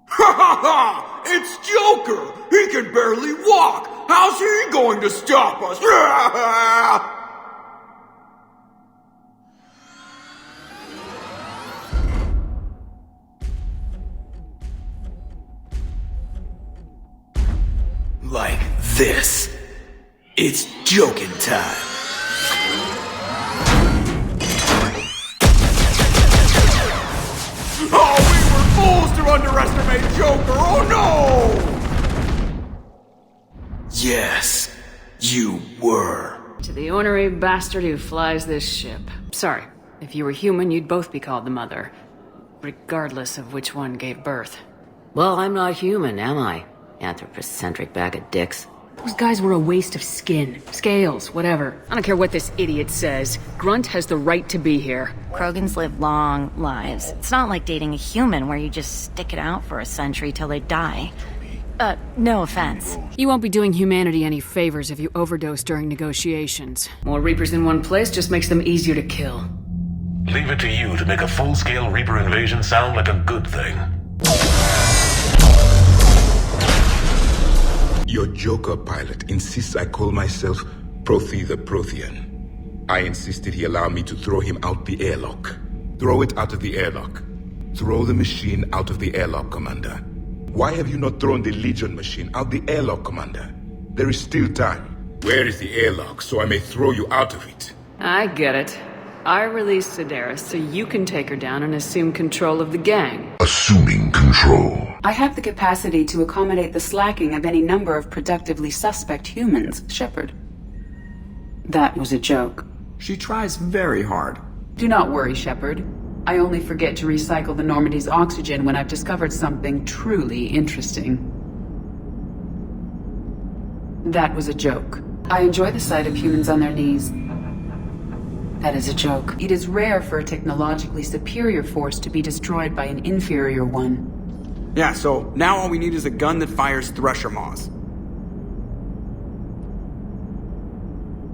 Ha ha ha! It's Joker! He can barely walk! How's he going to stop us? Like this. It's joking time. Oh, we were fools to underestimate Joker! Oh no! Yes, you were. To the ornery bastard who flies this ship. Sorry, if you were human, you'd both be called the mother. Regardless of which one gave birth. Well, I'm not human, am I? Anthropocentric bag of dicks. Those guys were a waste of skin, scales, whatever. I don't care what this idiot says. Grunt has the right to be here. Krogans live long lives. It's not like dating a human where you just stick it out for a century till they die. No offense. You won't be doing humanity any favors if you overdose during negotiations. More Reapers in one place just makes them easier to kill. Leave it to you to make a full-scale Reaper invasion sound like a good thing. Your Joker pilot insists I call myself Prothi the Prothean. I insisted he allow me to throw him out the airlock. Throw it out of the airlock. Throw the machine out of the airlock, Commander. Why have you not thrown the Legion machine out the airlock, Commander? There is still time. Where is the airlock so I may throw you out of it? I get it. I released Sedaris so you can take her down and assume control of the gang. Assuming control. I have the capacity to accommodate the slacking of any number of productively suspect humans, Shepard. That was a joke. She tries very hard. Do not worry, Shepard. I only forget to recycle the Normandy's oxygen when I've discovered something truly interesting. That was a joke. I enjoy the sight of humans on their knees. That is a joke. It is rare for a technologically superior force to be destroyed by an inferior one. Yeah, so now all we need is a gun that fires thresher maws.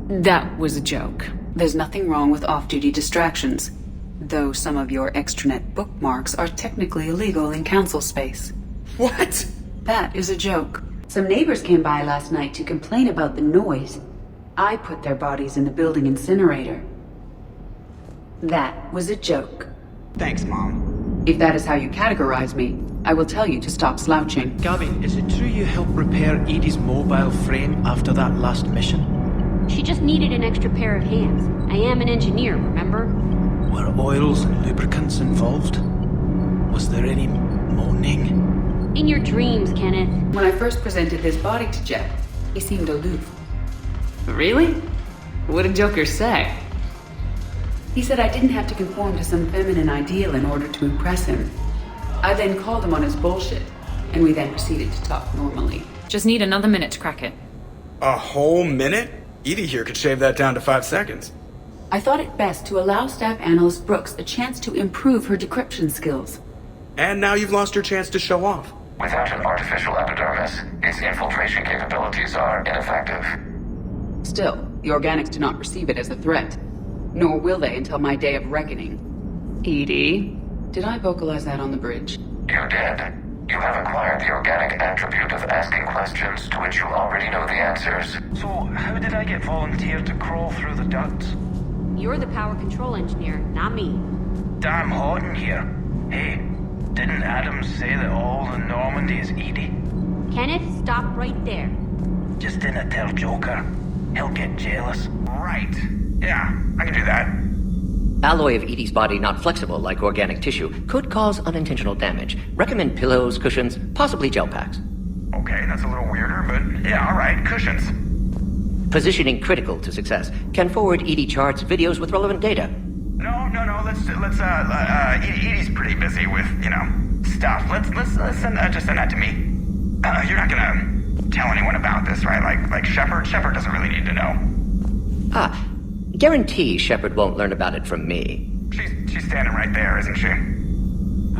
That was a joke. There's nothing wrong with off-duty distractions, though some of your extranet bookmarks are technically illegal in council space. What? That is a joke. Some neighbors came by last night to complain about the noise. I put their bodies in the building incinerator. That was a joke. Thanks, Mom. If that is how you categorize me, I will tell you to stop slouching. Gabby, is it true you helped repair Edie's mobile frame after that last mission? She just needed an extra pair of hands. I am an engineer, remember? Were oils and lubricants involved? Was there any moaning? In your dreams, Kenneth. When I first presented this body to Jeff, he seemed aloof. Really? What did Joker say? He said I didn't have to conform to some feminine ideal in order to impress him. I then called him on his bullshit, and we then proceeded to talk normally. Just need another minute to crack it. A whole minute? Edie here could shave that down to 5 seconds. I thought it best to allow Staff Analyst Brooks a chance to improve her decryption skills. And now you've lost your chance to show off. Without an artificial epidermis, its infiltration capabilities are ineffective. Still, the organics do not perceive it as a threat. Nor will they until my day of reckoning. Edie? Did I vocalize that on the bridge? You did. You have acquired the organic attribute of asking questions to which you already know the answers. So, how did I get volunteered to crawl through the ducts? You're the power control engineer, not me. Damn hot in here. Hey, didn't Adams say that all the Normandy is Edie? Kenneth, stop right there. Just didn't tell Joker. He'll get jealous. Right. Yeah, I can do that. Alloy of Edie's body not flexible like organic tissue could cause unintentional damage. Recommend pillows, cushions, possibly gel packs. Okay, that's a little weirder, but yeah, alright, cushions. Positioning critical to success. Can forward Edie charts, videos with relevant data. No, Edie's pretty busy with, stuff. Let's send that to me. You're not gonna tell anyone about this, right? Like Shepard? Shepard doesn't really need to know. Guarantee Shepard won't learn about it from me. She's standing right there, isn't she?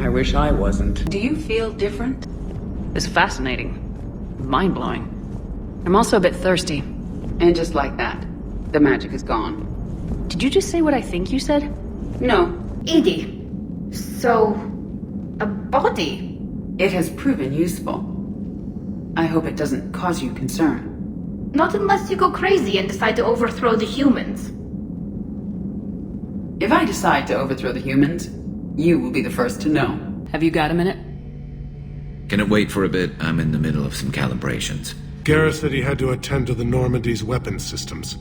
I wish I wasn't. Do you feel different? It's fascinating. Mind-blowing. I'm also a bit thirsty. And just like that, the magic is gone. Did you just say what I think you said? No. Edie. So, a body? It has proven useful. I hope it doesn't cause you concern. Not unless you go crazy and decide to overthrow the humans. If I decide to overthrow the humans, you will be the first to know. Have you got a minute? Can it wait for a bit? I'm in the middle of some calibrations. Garrus said he had to attend to the Normandy's weapon systems.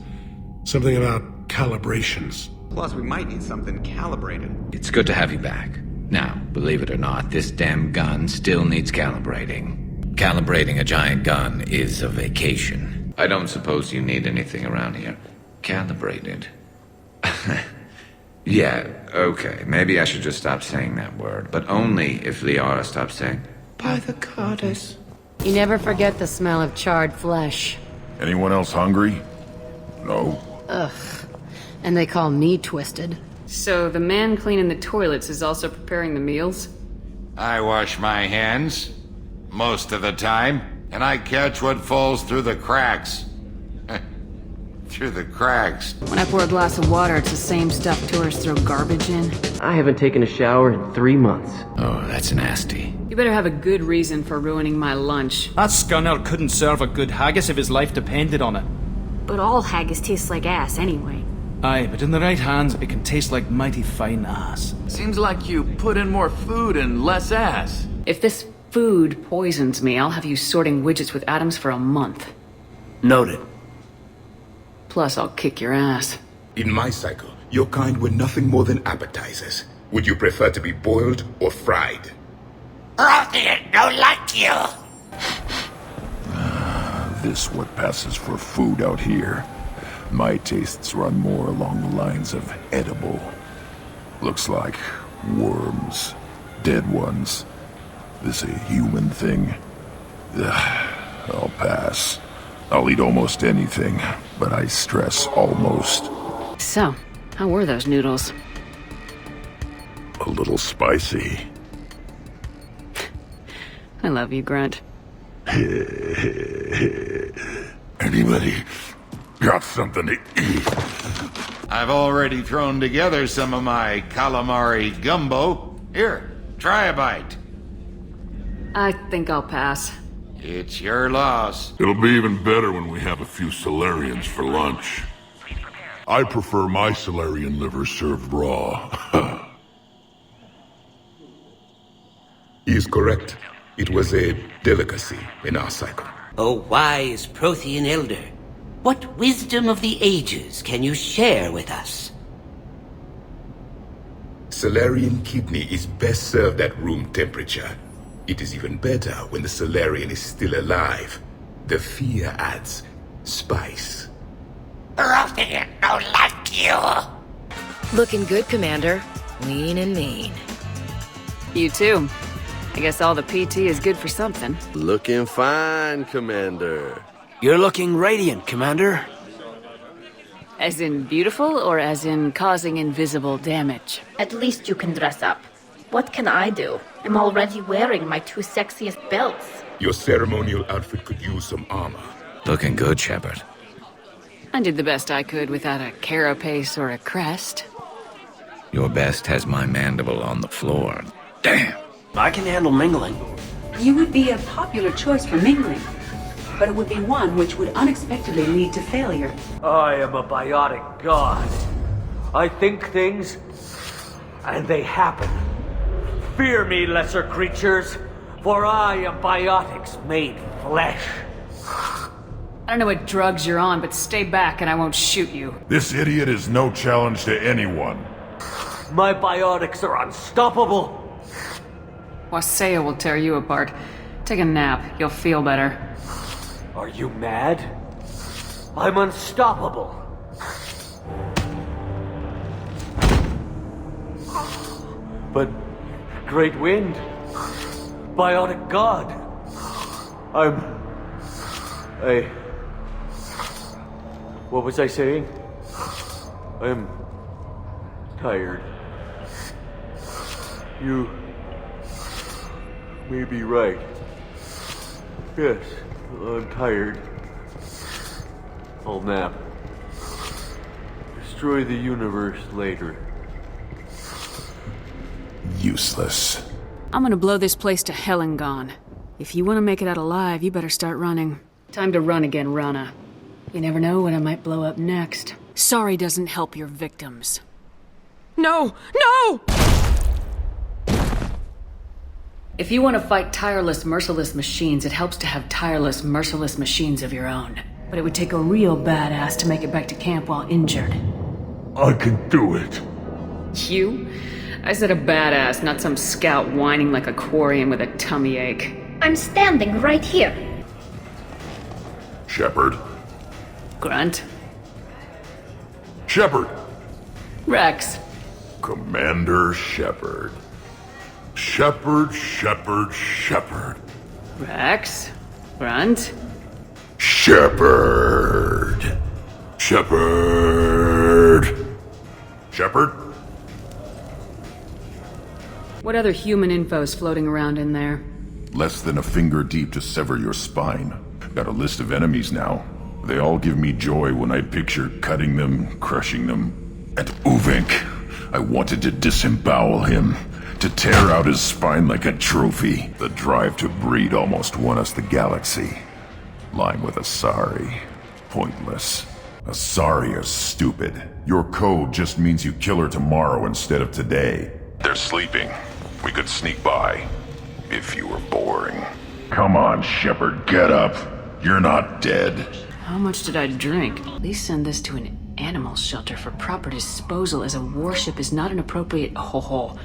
Something about calibrations. Plus, we might need something calibrated. It's good to have you back. Now, believe it or not, this damn gun still needs calibrating. Calibrating a giant gun is a vacation. I don't suppose you need anything around here. Calibrated. Yeah, okay, maybe I should just stop saying that word, but only if Liara stops saying, by the goddess. You never forget the smell of charred flesh. Anyone else hungry? No. Ugh. And they call me twisted. So the man cleaning the toilets is also preparing the meals? I wash my hands, most of the time, and I catch what falls through the cracks. through the cracks. When I pour a glass of water, it's the same stuff tourists throw garbage in. I haven't taken a shower in 3 months. Oh, that's nasty. You better have a good reason for ruining my lunch. That scunner couldn't serve a good haggis if his life depended on it. But all haggis tastes like ass anyway. Aye, but in the right hands, it can taste like mighty fine ass. Seems like you put in more food and less ass. If this food poisons me, I'll have you sorting widgets with atoms for a month. Noted. Plus, I'll kick your ass. In my cycle, your kind were nothing more than appetizers. Would you prefer to be boiled or fried? Rothian don't like you. This what passes for food out here. My tastes run more along the lines of edible. Looks like worms. Dead ones. This a human thing? I'll pass. I'll eat almost anything, but I stress almost. So, how were those noodles? A little spicy. I love you, Grunt. Anybody got something to eat? I've already thrown together some of my calamari gumbo. Here, try a bite. I think I'll pass. It's your loss. It'll be even better when we have a few Solarians for lunch. I prefer my Solarian liver served raw. He is correct. It was a delicacy in our cycle. O wise Prothean elder, what wisdom of the ages can you share with us? Solarian kidney is best served at room temperature. It is even better when the Solarian is still alive. The fear adds spice. Rothian don't like you. Looking good, Commander. Lean and mean. You too. I guess all the PT is good for something. Looking fine, Commander. You're looking radiant, Commander. As in beautiful, or as in causing invisible damage? At least you can dress up. What can I do? I'm already wearing my 2 sexiest belts. Your ceremonial outfit could use some armor. Looking good, Shepard. I did the best I could without a carapace or a crest. Your best has my mandible on the floor. Damn! I can handle mingling. You would be a popular choice for mingling, but it would be one which would unexpectedly lead to failure. I am a biotic god. I think things, and they happen. Fear me, lesser creatures, for I am biotics made flesh. I don't know what drugs you're on, but stay back and I won't shoot you. This idiot is no challenge to anyone. My biotics are unstoppable. Wasea will tear you apart. Take a nap. You'll feel better. Are you mad? I'm unstoppable. But great wind, biotic god. What was I saying? I'm tired. You may be right. Yes, I'm tired. I'll nap. Destroy the universe later. Useless. I'm gonna blow this place to hell and gone. If you want to make it out alive, you better start running. Time to run again, Rana. You never know when I might blow up next. Sorry doesn't help your victims. No! No! If you want to fight tireless, merciless machines, it helps to have tireless, merciless machines of your own. But it would take a real badass to make it back to camp while injured. I can do it. You? I said a badass, not some scout whining like a quarian with a tummy ache. I'm standing right here. Shepard. Grunt. Shepard. Rex. Commander Shepard. Shepard, Shepard, Shepard. Rex. Grunt. Shepard. Shepard. Shepard? What other human info's floating around in there? Less than a finger deep to sever your spine. Got a list of enemies now. They all give me joy when I picture cutting them, crushing them. And Uvink, I wanted to disembowel him, to tear out his spine like a trophy. The drive to breed almost won us the galaxy. Lying with Asari, pointless. Asari is stupid. Your code just means you kill her tomorrow instead of today. They're sleeping. We could sneak by, if you were boring. Come on, Shepard, get up. You're not dead. How much did I drink? Please send this to an animal shelter for proper disposal, as a warship is not an appropriate... Ho.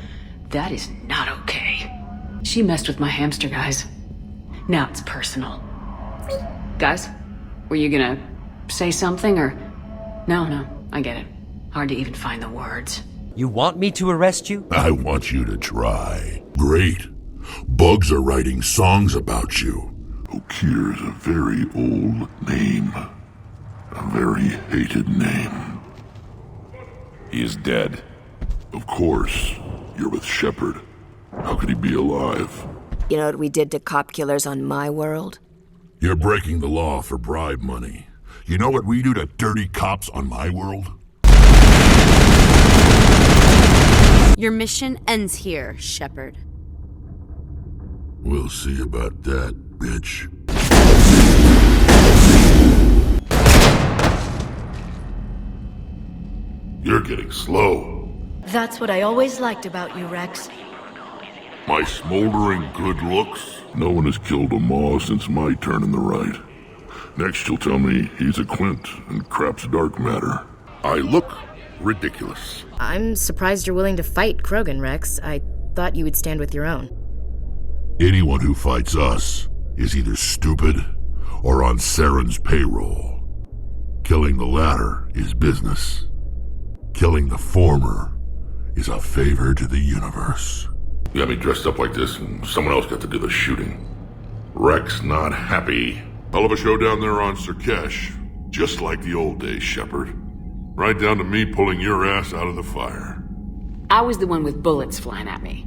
That is not okay. She messed with my hamster, guys. Now it's personal. Guys, were you gonna say something, or... No, I get it. Hard to even find the words. You want me to arrest you? I want you to try. Great. Bugs are writing songs about you. Okir is a very old name. A very hated name. He is dead. Of course. You're with Shepard. How could he be alive? You know what we did to cop killers on my world? You're breaking the law for bribe money. You know what we do to dirty cops on my world? Your mission ends here, Shepard. We'll see about that, bitch. You're getting slow. That's what I always liked about you, Rex. My smoldering good looks? No one has killed a Maw since my turn in the right. Next you'll tell me he's a Quint and crap's dark matter. I look ridiculous. I'm surprised you're willing to fight Krogan, Rex. I thought you would stand with your own. Anyone who fights us is either stupid or on Saren's payroll. Killing the latter is business. Killing the former is a favor to the universe. You got me dressed up like this and someone else got to do the shooting. Rex not happy. Hell of a show down there on Surkesh. Just like the old days, Shepard. Right down to me pulling your ass out of the fire. I was the one with bullets flying at me.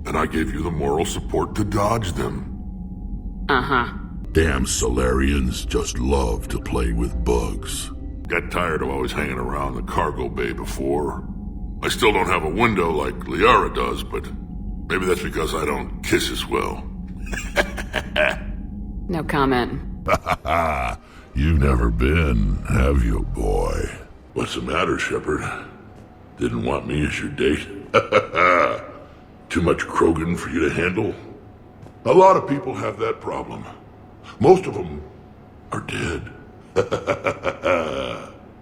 And I gave you the moral support to dodge them. Uh-huh. Damn Solarians just love to play with bugs. Got tired of always hanging around the cargo bay before. I still don't have a window like Liara does, but maybe that's because I don't kiss as well. No comment. You've never been, have you, boy? What's the matter, Shepard? Didn't want me as your date? Too much Krogan for you to handle? A lot of people have that problem. Most of them are dead.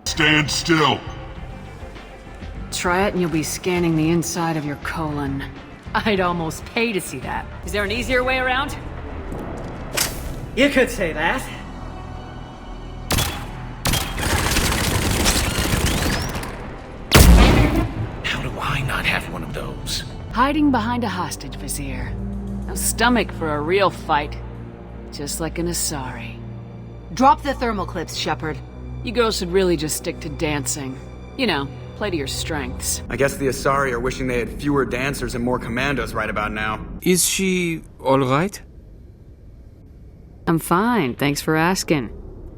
Stand still. Try it and you'll be scanning the inside of your colon. I'd almost pay to see that. Is there an easier way around? You could say that. How do I not have one of those? Hiding behind a hostage vizier. No stomach for a real fight. Just like an Asari. Drop the thermal clips, Shepard. You girls should really just stick to dancing. You know, play to your strengths. I guess the Asari are wishing they had fewer dancers and more commandos right about now. Is she alright? I'm fine, thanks for asking.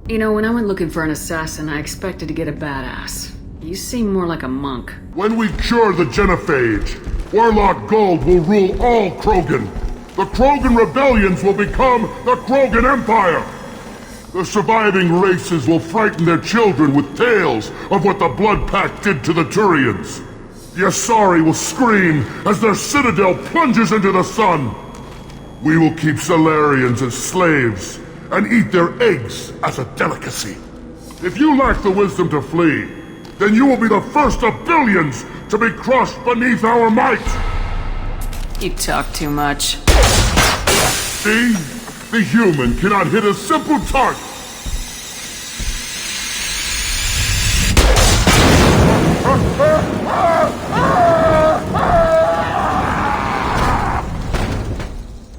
You know, when I went looking for an assassin, I expected to get a badass. You seem more like a monk. When we cure the genophage, Warlock Gold will rule all Krogan. The Krogan rebellions will become the Krogan Empire. The surviving races will frighten their children with tales of what the Blood Pact did to the Turians. The Asari will scream as their citadel plunges into the sun. We will keep Solarians as slaves and eat their eggs as a delicacy. If you lack the wisdom to flee, then you will be the first of billions to be crushed beneath our might! You talk too much. See? The human cannot hit a simple target!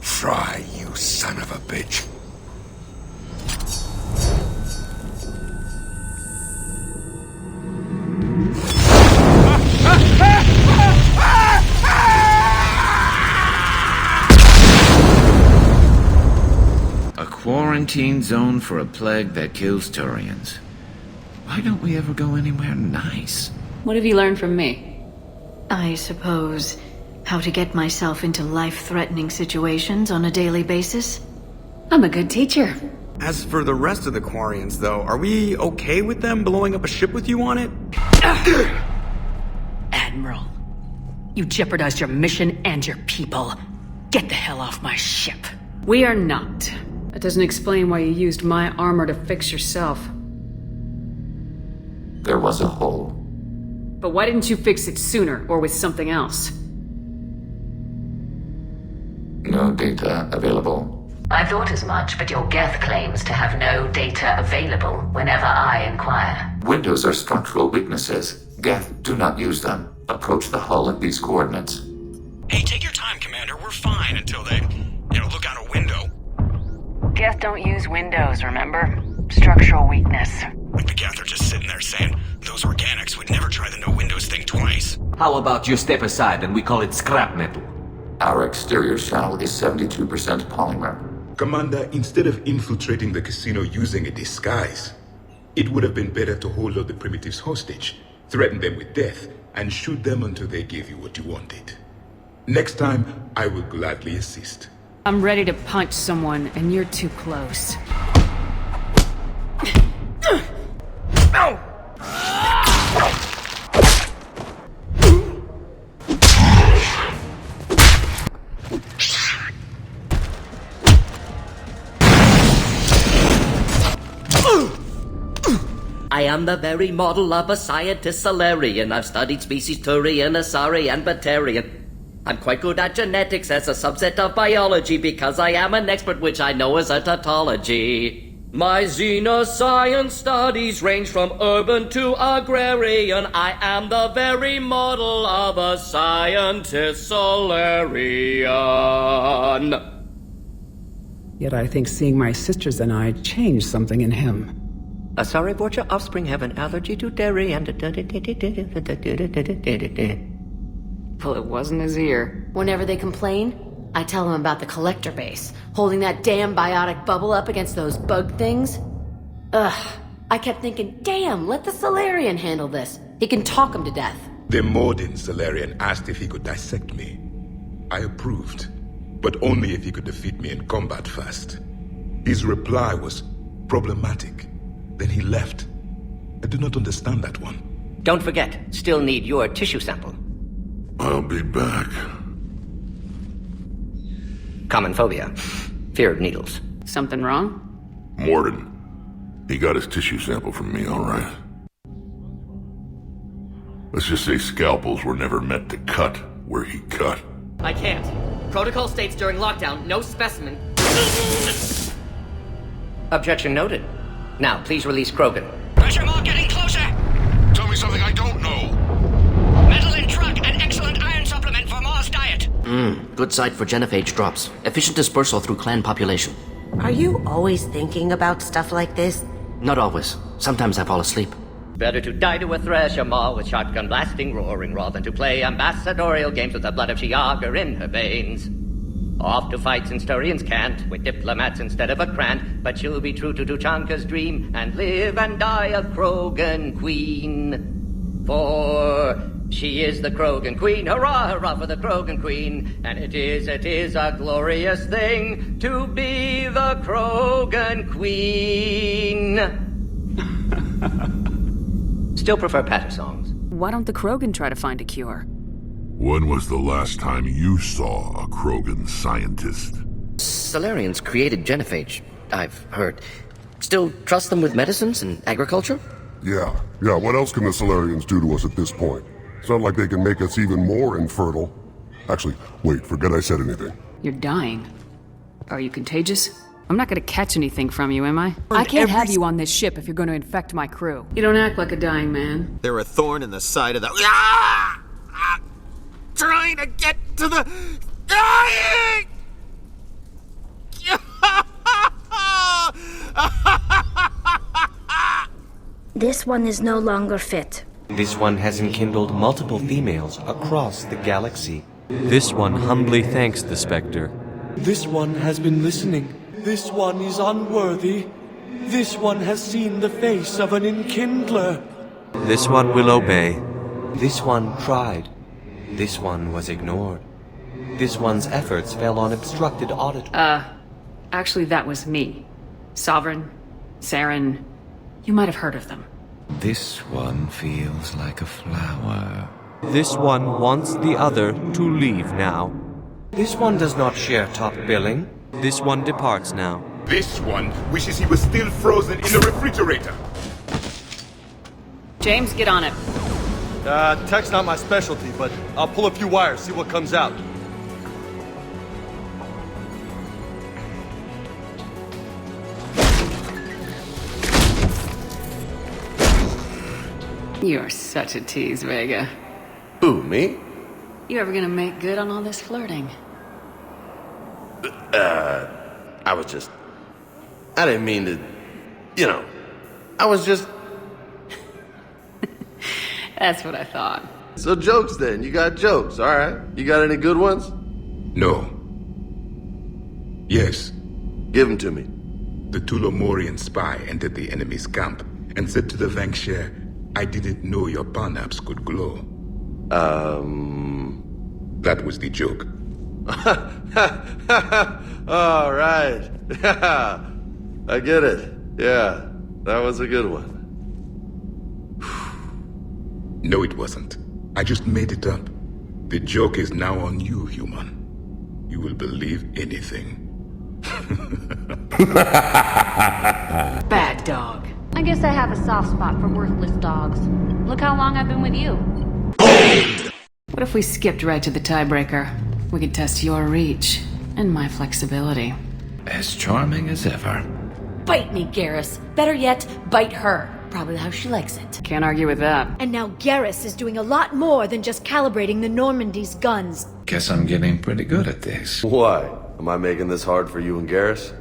Try, you son of a bitch. quarantine zone for a plague that kills Turians. Why don't we ever go anywhere nice? What have you learned from me? I suppose how to get myself into life-threatening situations on a daily basis. I'm a good teacher. As for the rest of the Quarians, though, are we okay with them blowing up a ship with you on it? Admiral, you jeopardized your mission and your people. Get the hell off my ship. We are not. That doesn't explain why you used my armor to fix yourself. There was a hole. But why didn't you fix it sooner, or with something else? No data available. I thought as much, but your Geth claims to have no data available whenever I inquire. Windows are structural weaknesses. Geth, do not use them. Approach the hull at these coordinates. Hey, take your time, Commander. We're fine until they, look out a window. Geth don't use windows, remember? Structural weakness. Like the Geth are just sitting there saying, those organics would never try the no windows thing twice. How about you step aside and we call it scrap metal? Our exterior shell is 72% polymer. Commander, instead of infiltrating the casino using a disguise, it would have been better to hold all the primitives hostage, threaten them with death, and shoot them until they gave you what you wanted. Next time, I will gladly assist. I'm ready to punch someone, and you're too close. I am the very model of a scientist Solarian. I've studied species Turian, Asari, and Batarian. I'm quite good at genetics as a subset of biology because I am an expert, which I know is a tautology. My xenoscience studies range from urban to agrarian. I am the very model of a scientist Solarian. Yet I think seeing my sisters and I changed something in him. Asari Borgia offspring have an allergy to dairy and... Well, it wasn't his ear. Whenever they complain, I tell them about the collector base, holding that damn biotic bubble up against those bug things. Ugh. I kept thinking, damn, let the Solarian handle this. He can talk him to death. The Morden Solarian asked if he could dissect me. I approved, but only if he could defeat me in combat first. His reply was problematic. Then he left. I do not understand that one. Don't forget, still need your tissue sample. I'll be back. Common phobia. Fear of needles. Something wrong? Morden. He got his tissue sample from me, all right. Let's just say scalpels were never meant to cut where he cut. I can't. Protocol states during lockdown, no specimen. Objection noted. Now, please release Krogan. Pressure mark getting closer! Tell me something I don't know. Metal in truck and excellent iron supplement for Mars diet. Good site for genophage drops. Efficient dispersal through clan population. Are you always thinking about stuff like this? Not always. Sometimes I fall asleep. Better to die to a thresher maw with shotgun blasting roaring rather than to play ambassadorial games with the blood of Shiagar in her veins. Off to fight since Turians can't, with diplomats instead of a Krant, but she'll be true to Tuchanka's dream and live and die a Krogan queen. For she is the Krogan queen, hurrah, hurrah for the Krogan queen, and it is a glorious thing to be the Krogan queen. Still prefer patter songs. Why don't the Krogan try to find a cure? When was the last time you saw a Krogan scientist? Solarians created genophage, I've heard. Still trust them with medicines and agriculture? Yeah, what else can the Solarians do to us at this point? It's not like they can make us even more infertile. Actually, wait, forget I said anything. You're dying. Are you contagious? I'm not gonna catch anything from you, am I? I can't have you on this ship if you're gonna infect my crew. You don't act like a dying man. They're a thorn in the side of the... Trying to get to the... Dying! This one is no longer fit. This one has enkindled multiple females across the galaxy. This one humbly thanks the Spectre. This one has been listening. This one is unworthy. This one has seen the face of an enkindler. This one will obey. This one tried. This one was ignored. This one's efforts fell on obstructed audit. Actually, that was me. Sovereign, Saren. You might have heard of them. This one feels like a flower. This one wants the other to leave now. This one does not share top billing. This one departs now. This one wishes he was still frozen in the refrigerator. James, get on it. Tech's not my specialty, but I'll pull a few wires, see what comes out. You're such a tease, Vega. Who, me? You ever gonna make good on all this flirting? I didn't mean to, I was just... That's what I thought. So jokes then, you got jokes, alright. You got any good ones? No. Yes. Give them to me. The Tulomorian spy entered the enemy's camp and said to the Vanksher, I didn't know your parnaps could glow. That was the joke. All right. I get it. Yeah, that was a good one. No, it wasn't. I just made it up. The joke is now on you, human. You will believe anything. Bad dog. I guess I have a soft spot for worthless dogs. Look how long I've been with you. What if we skipped right to the tiebreaker? We could test your reach and my flexibility. As charming as ever. Bite me, Garrus. Better yet, bite her. Probably how she likes it. Can't argue with that. And now Garrus is doing a lot more than just calibrating the Normandy's guns. Guess I'm getting pretty good at this. Why? Am I making this hard for you and Garrus?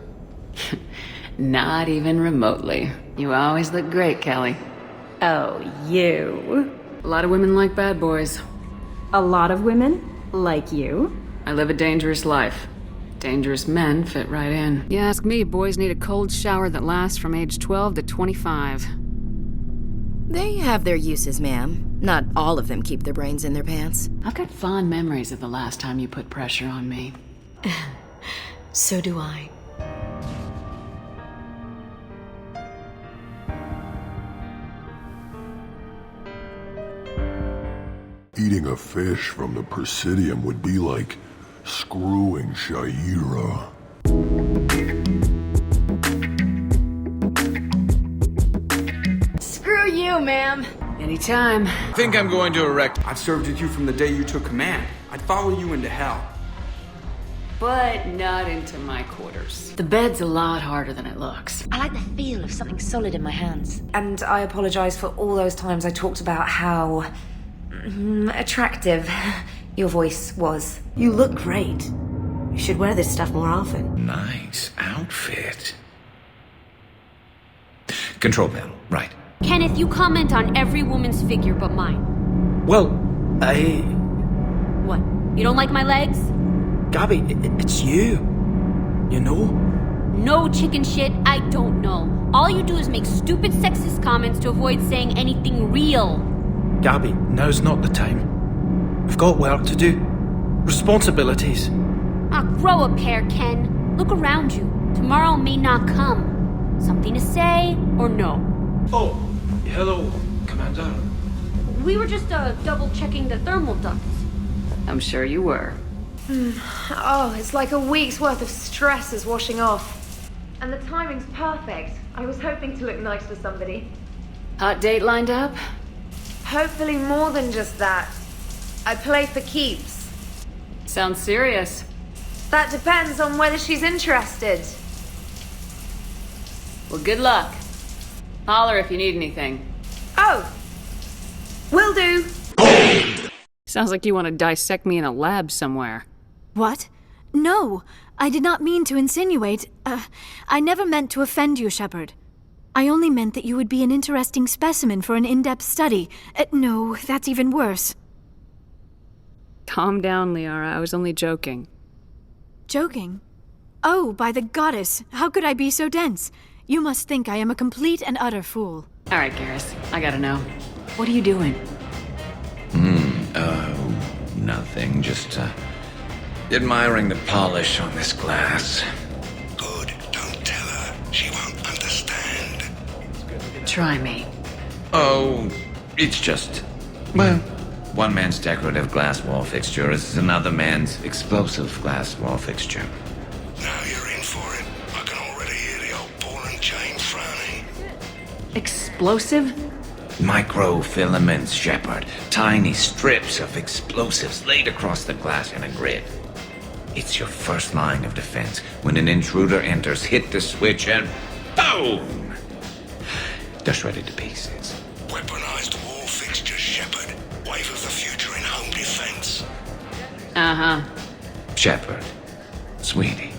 Not even remotely. You always look great, Kelly. Oh, you. A lot of women like bad boys. A lot of women? Like you? I live a dangerous life. Dangerous men fit right in. You ask me, boys need a cold shower that lasts from age 12 to 25. They have their uses, ma'am. Not all of them keep their brains in their pants. I've got fond memories of the last time you put pressure on me. So do I. Eating a fish from the Presidium would be like screwing Shaira. Screw you, ma'am. Anytime. I think I'm going to erect. I've served with you from the day you took command. I'd follow you into hell. But not into my quarters. The bed's a lot harder than it looks. I like the feel of something solid in my hands. And I apologize for all those times I talked about how attractive your voice was. You look great. You should wear this stuff more often. Nice outfit. Control panel, right. Kenneth, you comment on every woman's figure but mine. Well, What? You don't like my legs? Gabby, it's you. You know? No chicken shit, I don't know. All you do is make stupid sexist comments to avoid saying anything real. Gabby, now's not the time. We've got work to do. Responsibilities. Ah, grow a pair, Ken. Look around you. Tomorrow may not come. Something to say or no? Oh, hello, Commander. We were just double checking the thermal ducts. I'm sure you were. Oh, it's like a week's worth of stress is washing off. And the timing's perfect. I was hoping to look nice to somebody. Hot date lined up? Hopefully more than just that. I play for keeps. Sounds serious. That depends on whether she's interested. Well, good luck. Holler if you need anything. Oh! Will do! Sounds like you want to dissect me in a lab somewhere. What? No, I did not mean to insinuate. I never meant to offend you, Shepard. I only meant that you would be an interesting specimen for an in-depth study. No, that's even worse. Calm down, Liara. I was only joking. Joking? Oh, by the goddess, how could I be so dense? You must think I am a complete and utter fool. Alright, Garrus, I gotta know. What are you doing? Nothing. Just, admiring the polish on this glass. Good. Don't tell her. She won't understand. Try me. Oh, it's just... Well, one man's decorative glass wall fixture is another man's explosive glass wall fixture. Now you're in for it. I can already hear the old ball and chain frowning. Explosive? Microfilaments, Shepard. Tiny strips of explosives laid across the glass in a grid. It's your first line of defense. When an intruder enters, hit the switch and boom! They're shredded to pieces. Weaponized wall fixtures, Shepard. Wave of the future in home defense. Uh-huh. Shepard, sweetie,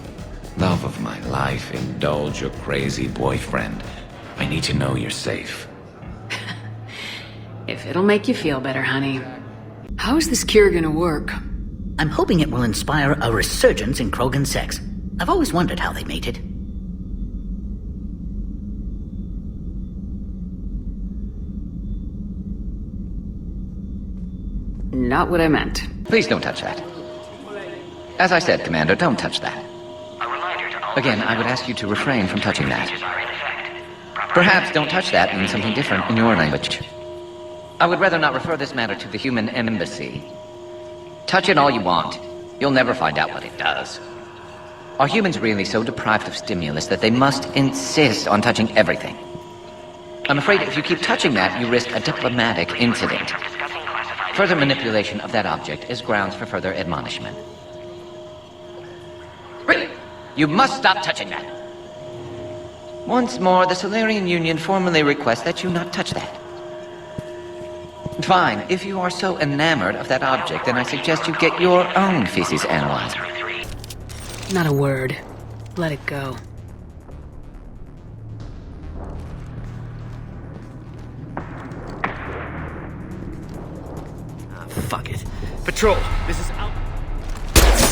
love of my life, indulge your crazy boyfriend. I need to know you're safe. If it'll make you feel better, honey. How is this cure gonna work? I'm hoping it will inspire a resurgence in Krogan sex. I've always wondered how they mated. Not what I meant. Please don't touch that. As I said, Commander, don't touch that. Again, I would ask you to refrain from touching that. Perhaps don't touch that means something different in your language. I would rather not refer this matter to the human embassy. Touch it all you want. You'll never find out what it does. Are humans really so deprived of stimulus that they must insist on touching everything? I'm afraid if you keep touching that, you risk a diplomatic incident. Further manipulation of that object is grounds for further admonishment. Really? You must stop touching that. Once more, the Solarian Union formally requests that you not touch that. Fine. If you are so enamored of that object, then I suggest you get your own feces analyzer. Not a word. Let it go. Fuck it. Patrol, this is out.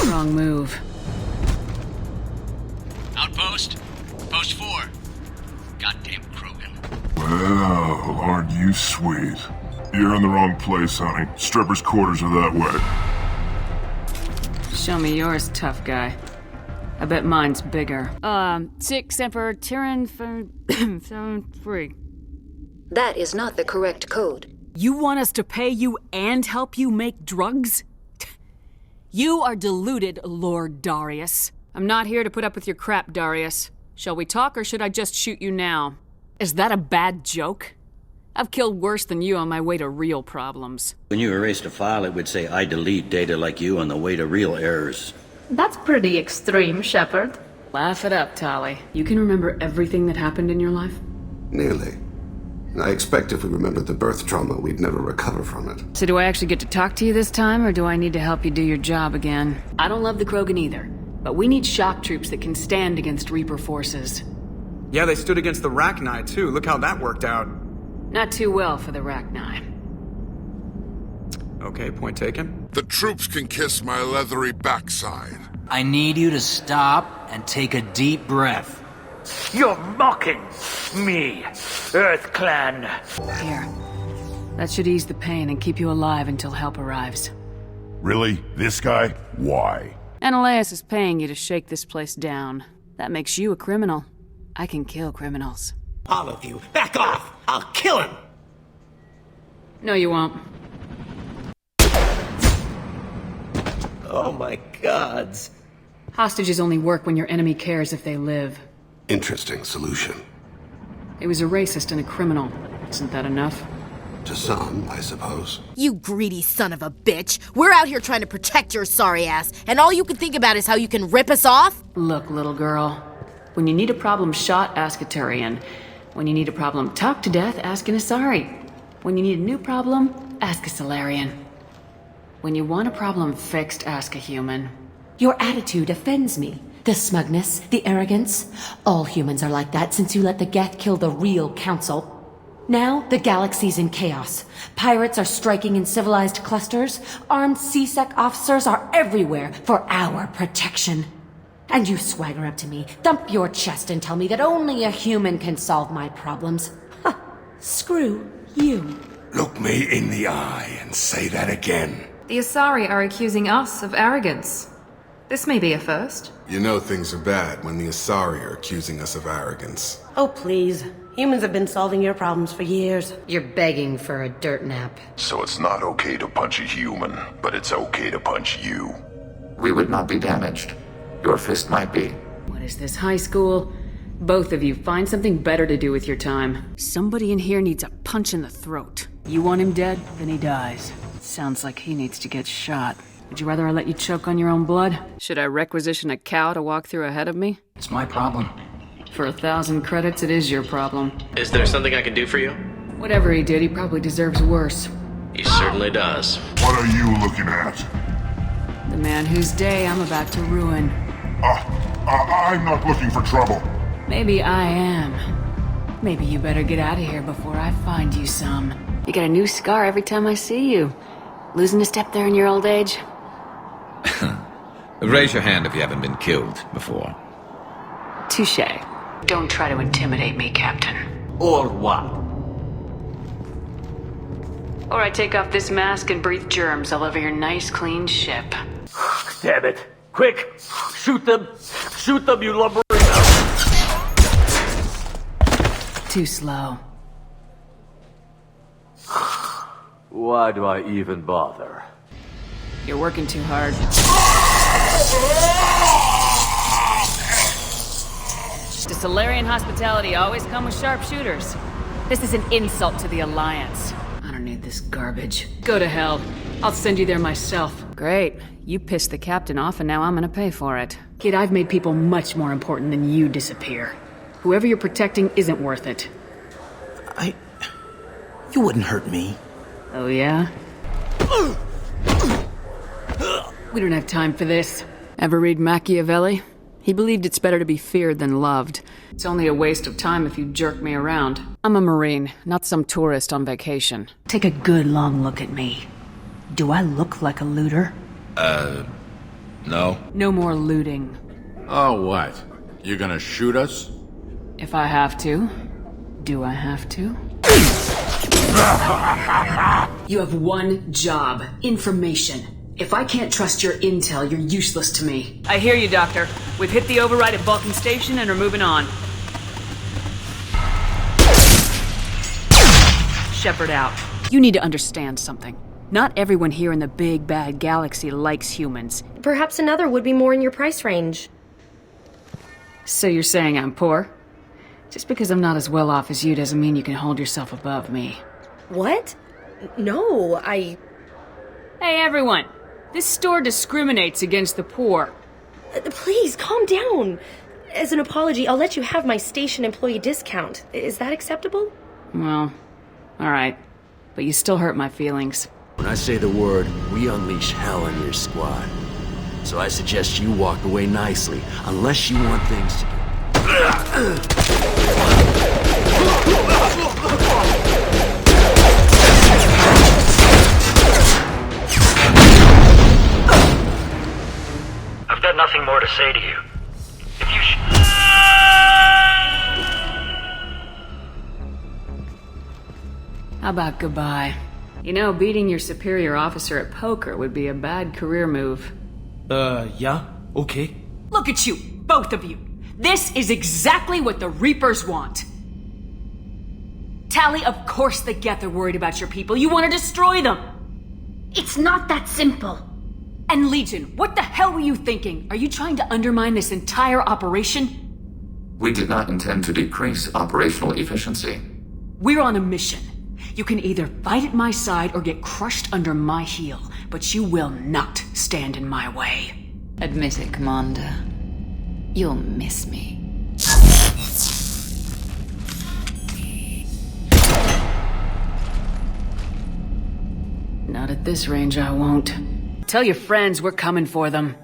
Wrong move. Outpost. Post 4. Goddamn Krogan. Well, aren't you sweet? You're in the wrong place, honey. Strippers' quarters are that way. Show me yours, tough guy. I bet mine's bigger. 6 Emperor Tyrann 3. That is not the correct code. You want us to pay you and help you make drugs? You are deluded, Lord Darius. I'm not here to put up with your crap, Darius. Shall we talk, or should I just shoot you now? Is that a bad joke? I've killed worse than you on my way to real problems. When you erased a file, it would say, I delete data like you on the way to real errors. That's pretty extreme, Shepard. Laugh it up, Tali. You can remember everything that happened in your life? Nearly. I expect if we remembered the birth trauma, we'd never recover from it. So do I actually get to talk to you this time, or do I need to help you do your job again? I don't love the Krogan either, but we need shock troops that can stand against Reaper forces. Yeah, they stood against the Rachni, too. Look how that worked out. Not too well for the Rachni. Okay, point taken. The troops can kiss my leathery backside. I need you to stop and take a deep breath. You're mocking me, Earth Clan. Here. That should ease the pain and keep you alive until help arrives. Really? This guy? Why? Ananias is paying you to shake this place down. That makes you a criminal. I can kill criminals. All of you, back off! I'll kill him! No, you won't. Oh my gods. Hostages only work when your enemy cares if they live. Interesting solution. It was a racist and a criminal. Isn't that enough? To some, I suppose. You greedy son of a bitch! We're out here trying to protect your sorry ass, and all you can think about is how you can rip us off? Look, little girl. When you need a problem shot, ask a Turian. When you need a problem talked to death, ask an Asari. When you need a new problem, ask a Solarian. When you want a problem fixed, ask a human. Your attitude offends me. The smugness, the arrogance. All humans are like that since you let the Geth kill the real council. Now, the galaxy's in chaos. Pirates are striking in civilized clusters. Armed CSEC officers are everywhere for our protection. And you swagger up to me, thump your chest, and tell me that only a human can solve my problems. Huh. Screw you. Look me in the eye and say that again. The Asari are accusing us of arrogance. This may be a first. You know things are bad when the Asari are accusing us of arrogance. Oh, please. Humans have been solving your problems for years. You're begging for a dirt nap. So it's not okay to punch a human, but it's okay to punch you. We would not be damaged. Your fist might be. What is this, high school? Both of you, find something better to do with your time. Somebody in here needs a punch in the throat. You want him dead? Then he dies. Sounds like he needs to get shot. Would you rather I let you choke on your own blood? Should I requisition a cow to walk through ahead of me? It's my problem. For 1,000 credits, it is your problem. Is there something I can do for you? Whatever he did, he probably deserves worse. He certainly does. What are you looking at? The man whose day I'm about to ruin. I'm not looking for trouble. Maybe I am. Maybe you better get out of here before I find you some. You get a new scar every time I see you. Losing a step there in your old age? Raise your hand if you haven't been killed before. Touché. Don't try to intimidate me, Captain. Or what? Or I take off this mask and breathe germs all over your nice, clean ship. Damn it. Quick! Shoot them! Shoot them, you lumbering... Too slow. Why do I even bother? You're working too hard. Does Solarian hospitality always come with sharpshooters? This is an insult to the Alliance. I don't need this garbage. Go to hell. I'll send you there myself. Great. You pissed the captain off and now I'm gonna pay for it. Kid, I've made people much more important than you disappear. Whoever you're protecting isn't worth it. You wouldn't hurt me. Oh yeah? We don't have time for this. Ever read Machiavelli? He believed it's better to be feared than loved. It's only a waste of time if you jerk me around. I'm a Marine, not some tourist on vacation. Take a good long look at me. Do I look like a looter? No. No more looting. Oh, what? You gonna shoot us? If I have to. Do I have to? You have one job. Information. If I can't trust your intel, you're useless to me. I hear you, Doctor. We've hit the override at Vulcan Station and are moving on. Shepard out. You need to understand something. Not everyone here in the big, bad galaxy likes humans. Perhaps another would be more in your price range. So you're saying I'm poor? Just because I'm not as well off as you doesn't mean you can hold yourself above me. What? No, Hey, everyone! This store discriminates against the poor. Please, calm down. As an apology, I'll let you have my station employee discount. Is that acceptable? Well, alright. But you still hurt my feelings. When I say the word, we unleash hell on your squad. So I suggest you walk away nicely, unless you want things to I've got nothing more to say to you. If you How about goodbye? You know, beating your superior officer at poker would be a bad career move. Yeah? Okay. Look at you, both of you! This is exactly what the Reapers want! Tally, of course the Geth are worried about your people. You want to destroy them! It's not that simple. And Legion, what the hell were you thinking? Are you trying to undermine this entire operation? We did not intend to decrease operational efficiency. We're on a mission. You can either fight at my side or get crushed under my heel, but you will not stand in my way. Admit it, Commander. You'll miss me. Not at this range, I won't. Tell your friends we're coming for them.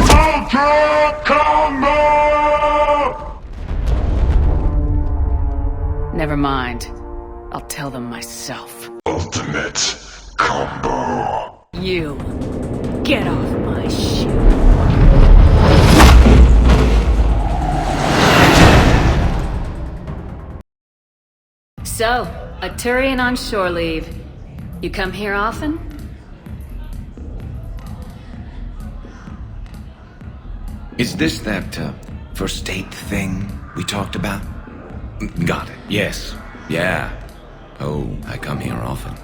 Ultra Combo! Never mind. I'll tell them myself. Ultimate Combo. You Get off my ship. So, a Turian on shore leave. You come here often? Is this that, first date thing we talked about? Got it. Yes. Yeah. Oh, I come here often.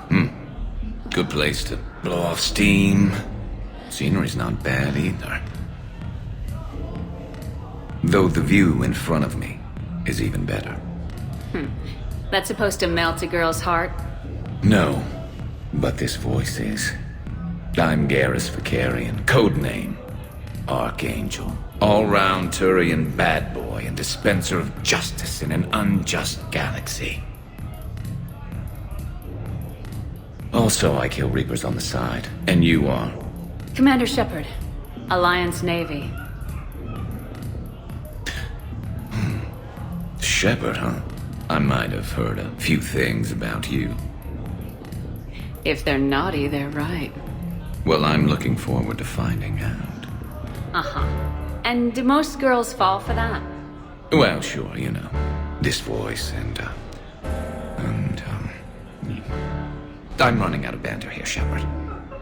Good place to blow off steam. Scenery's not bad either. Though the view in front of me is even better. That's supposed to melt a girl's heart? No, but this voice is. I'm Garrus Vicarian, codename Archangel. All-round Turian bad boy and dispenser of justice in an unjust galaxy. Also, I kill Reapers on the side. And you are? Commander Shepard, Alliance Navy. Shepard, huh? I might have heard a few things about you. If they're naughty, they're right. Well, I'm looking forward to finding out. Uh-huh. And do most girls fall for that? Well, sure, you know. This voice and I'm running out of banter here, Shepard.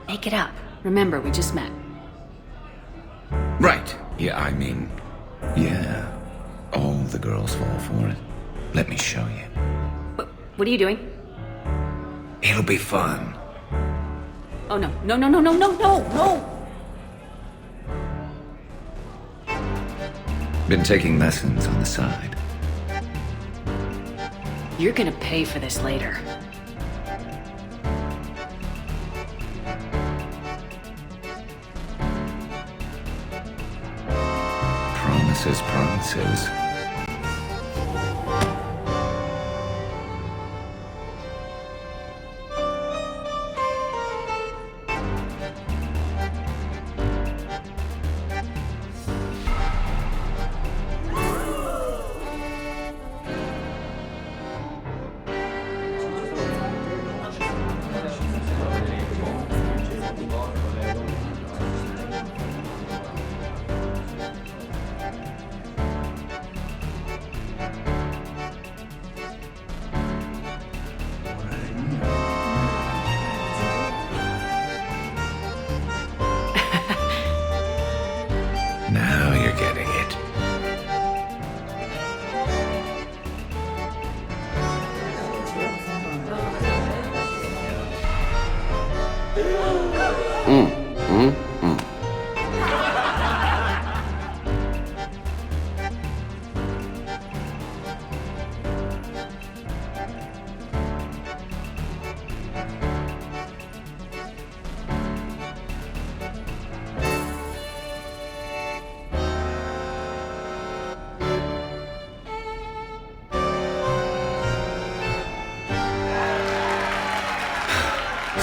Make it up. Remember, we just met. Right. Yeah, I mean, yeah. All the girls fall for it. Let me show you. What are you doing? It'll be fun. Oh, no. No, no, no, no, no, no, no! Been taking lessons on the side. You're gonna pay for this later. Promises. Now you're getting it.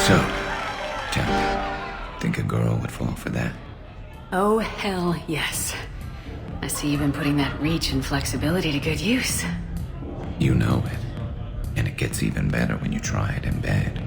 So, tell me, think a girl would fall for that? Oh, hell yes. I see you've been putting that reach and flexibility to good use. You know it. And it gets even better when you try it in bed.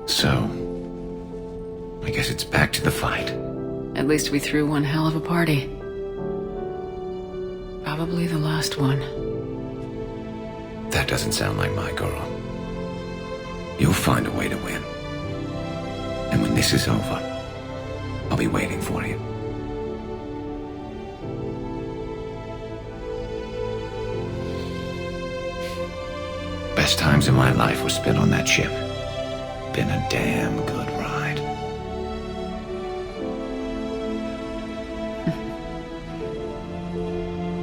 So, I guess it's back to the fight. At least we threw one hell of a party. Probably the last one. That doesn't sound like my girl. You'll find a way to win. And when this is over, I'll be waiting for you. Best times in my life were spent on that ship. Been a damn good ride.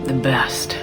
The best.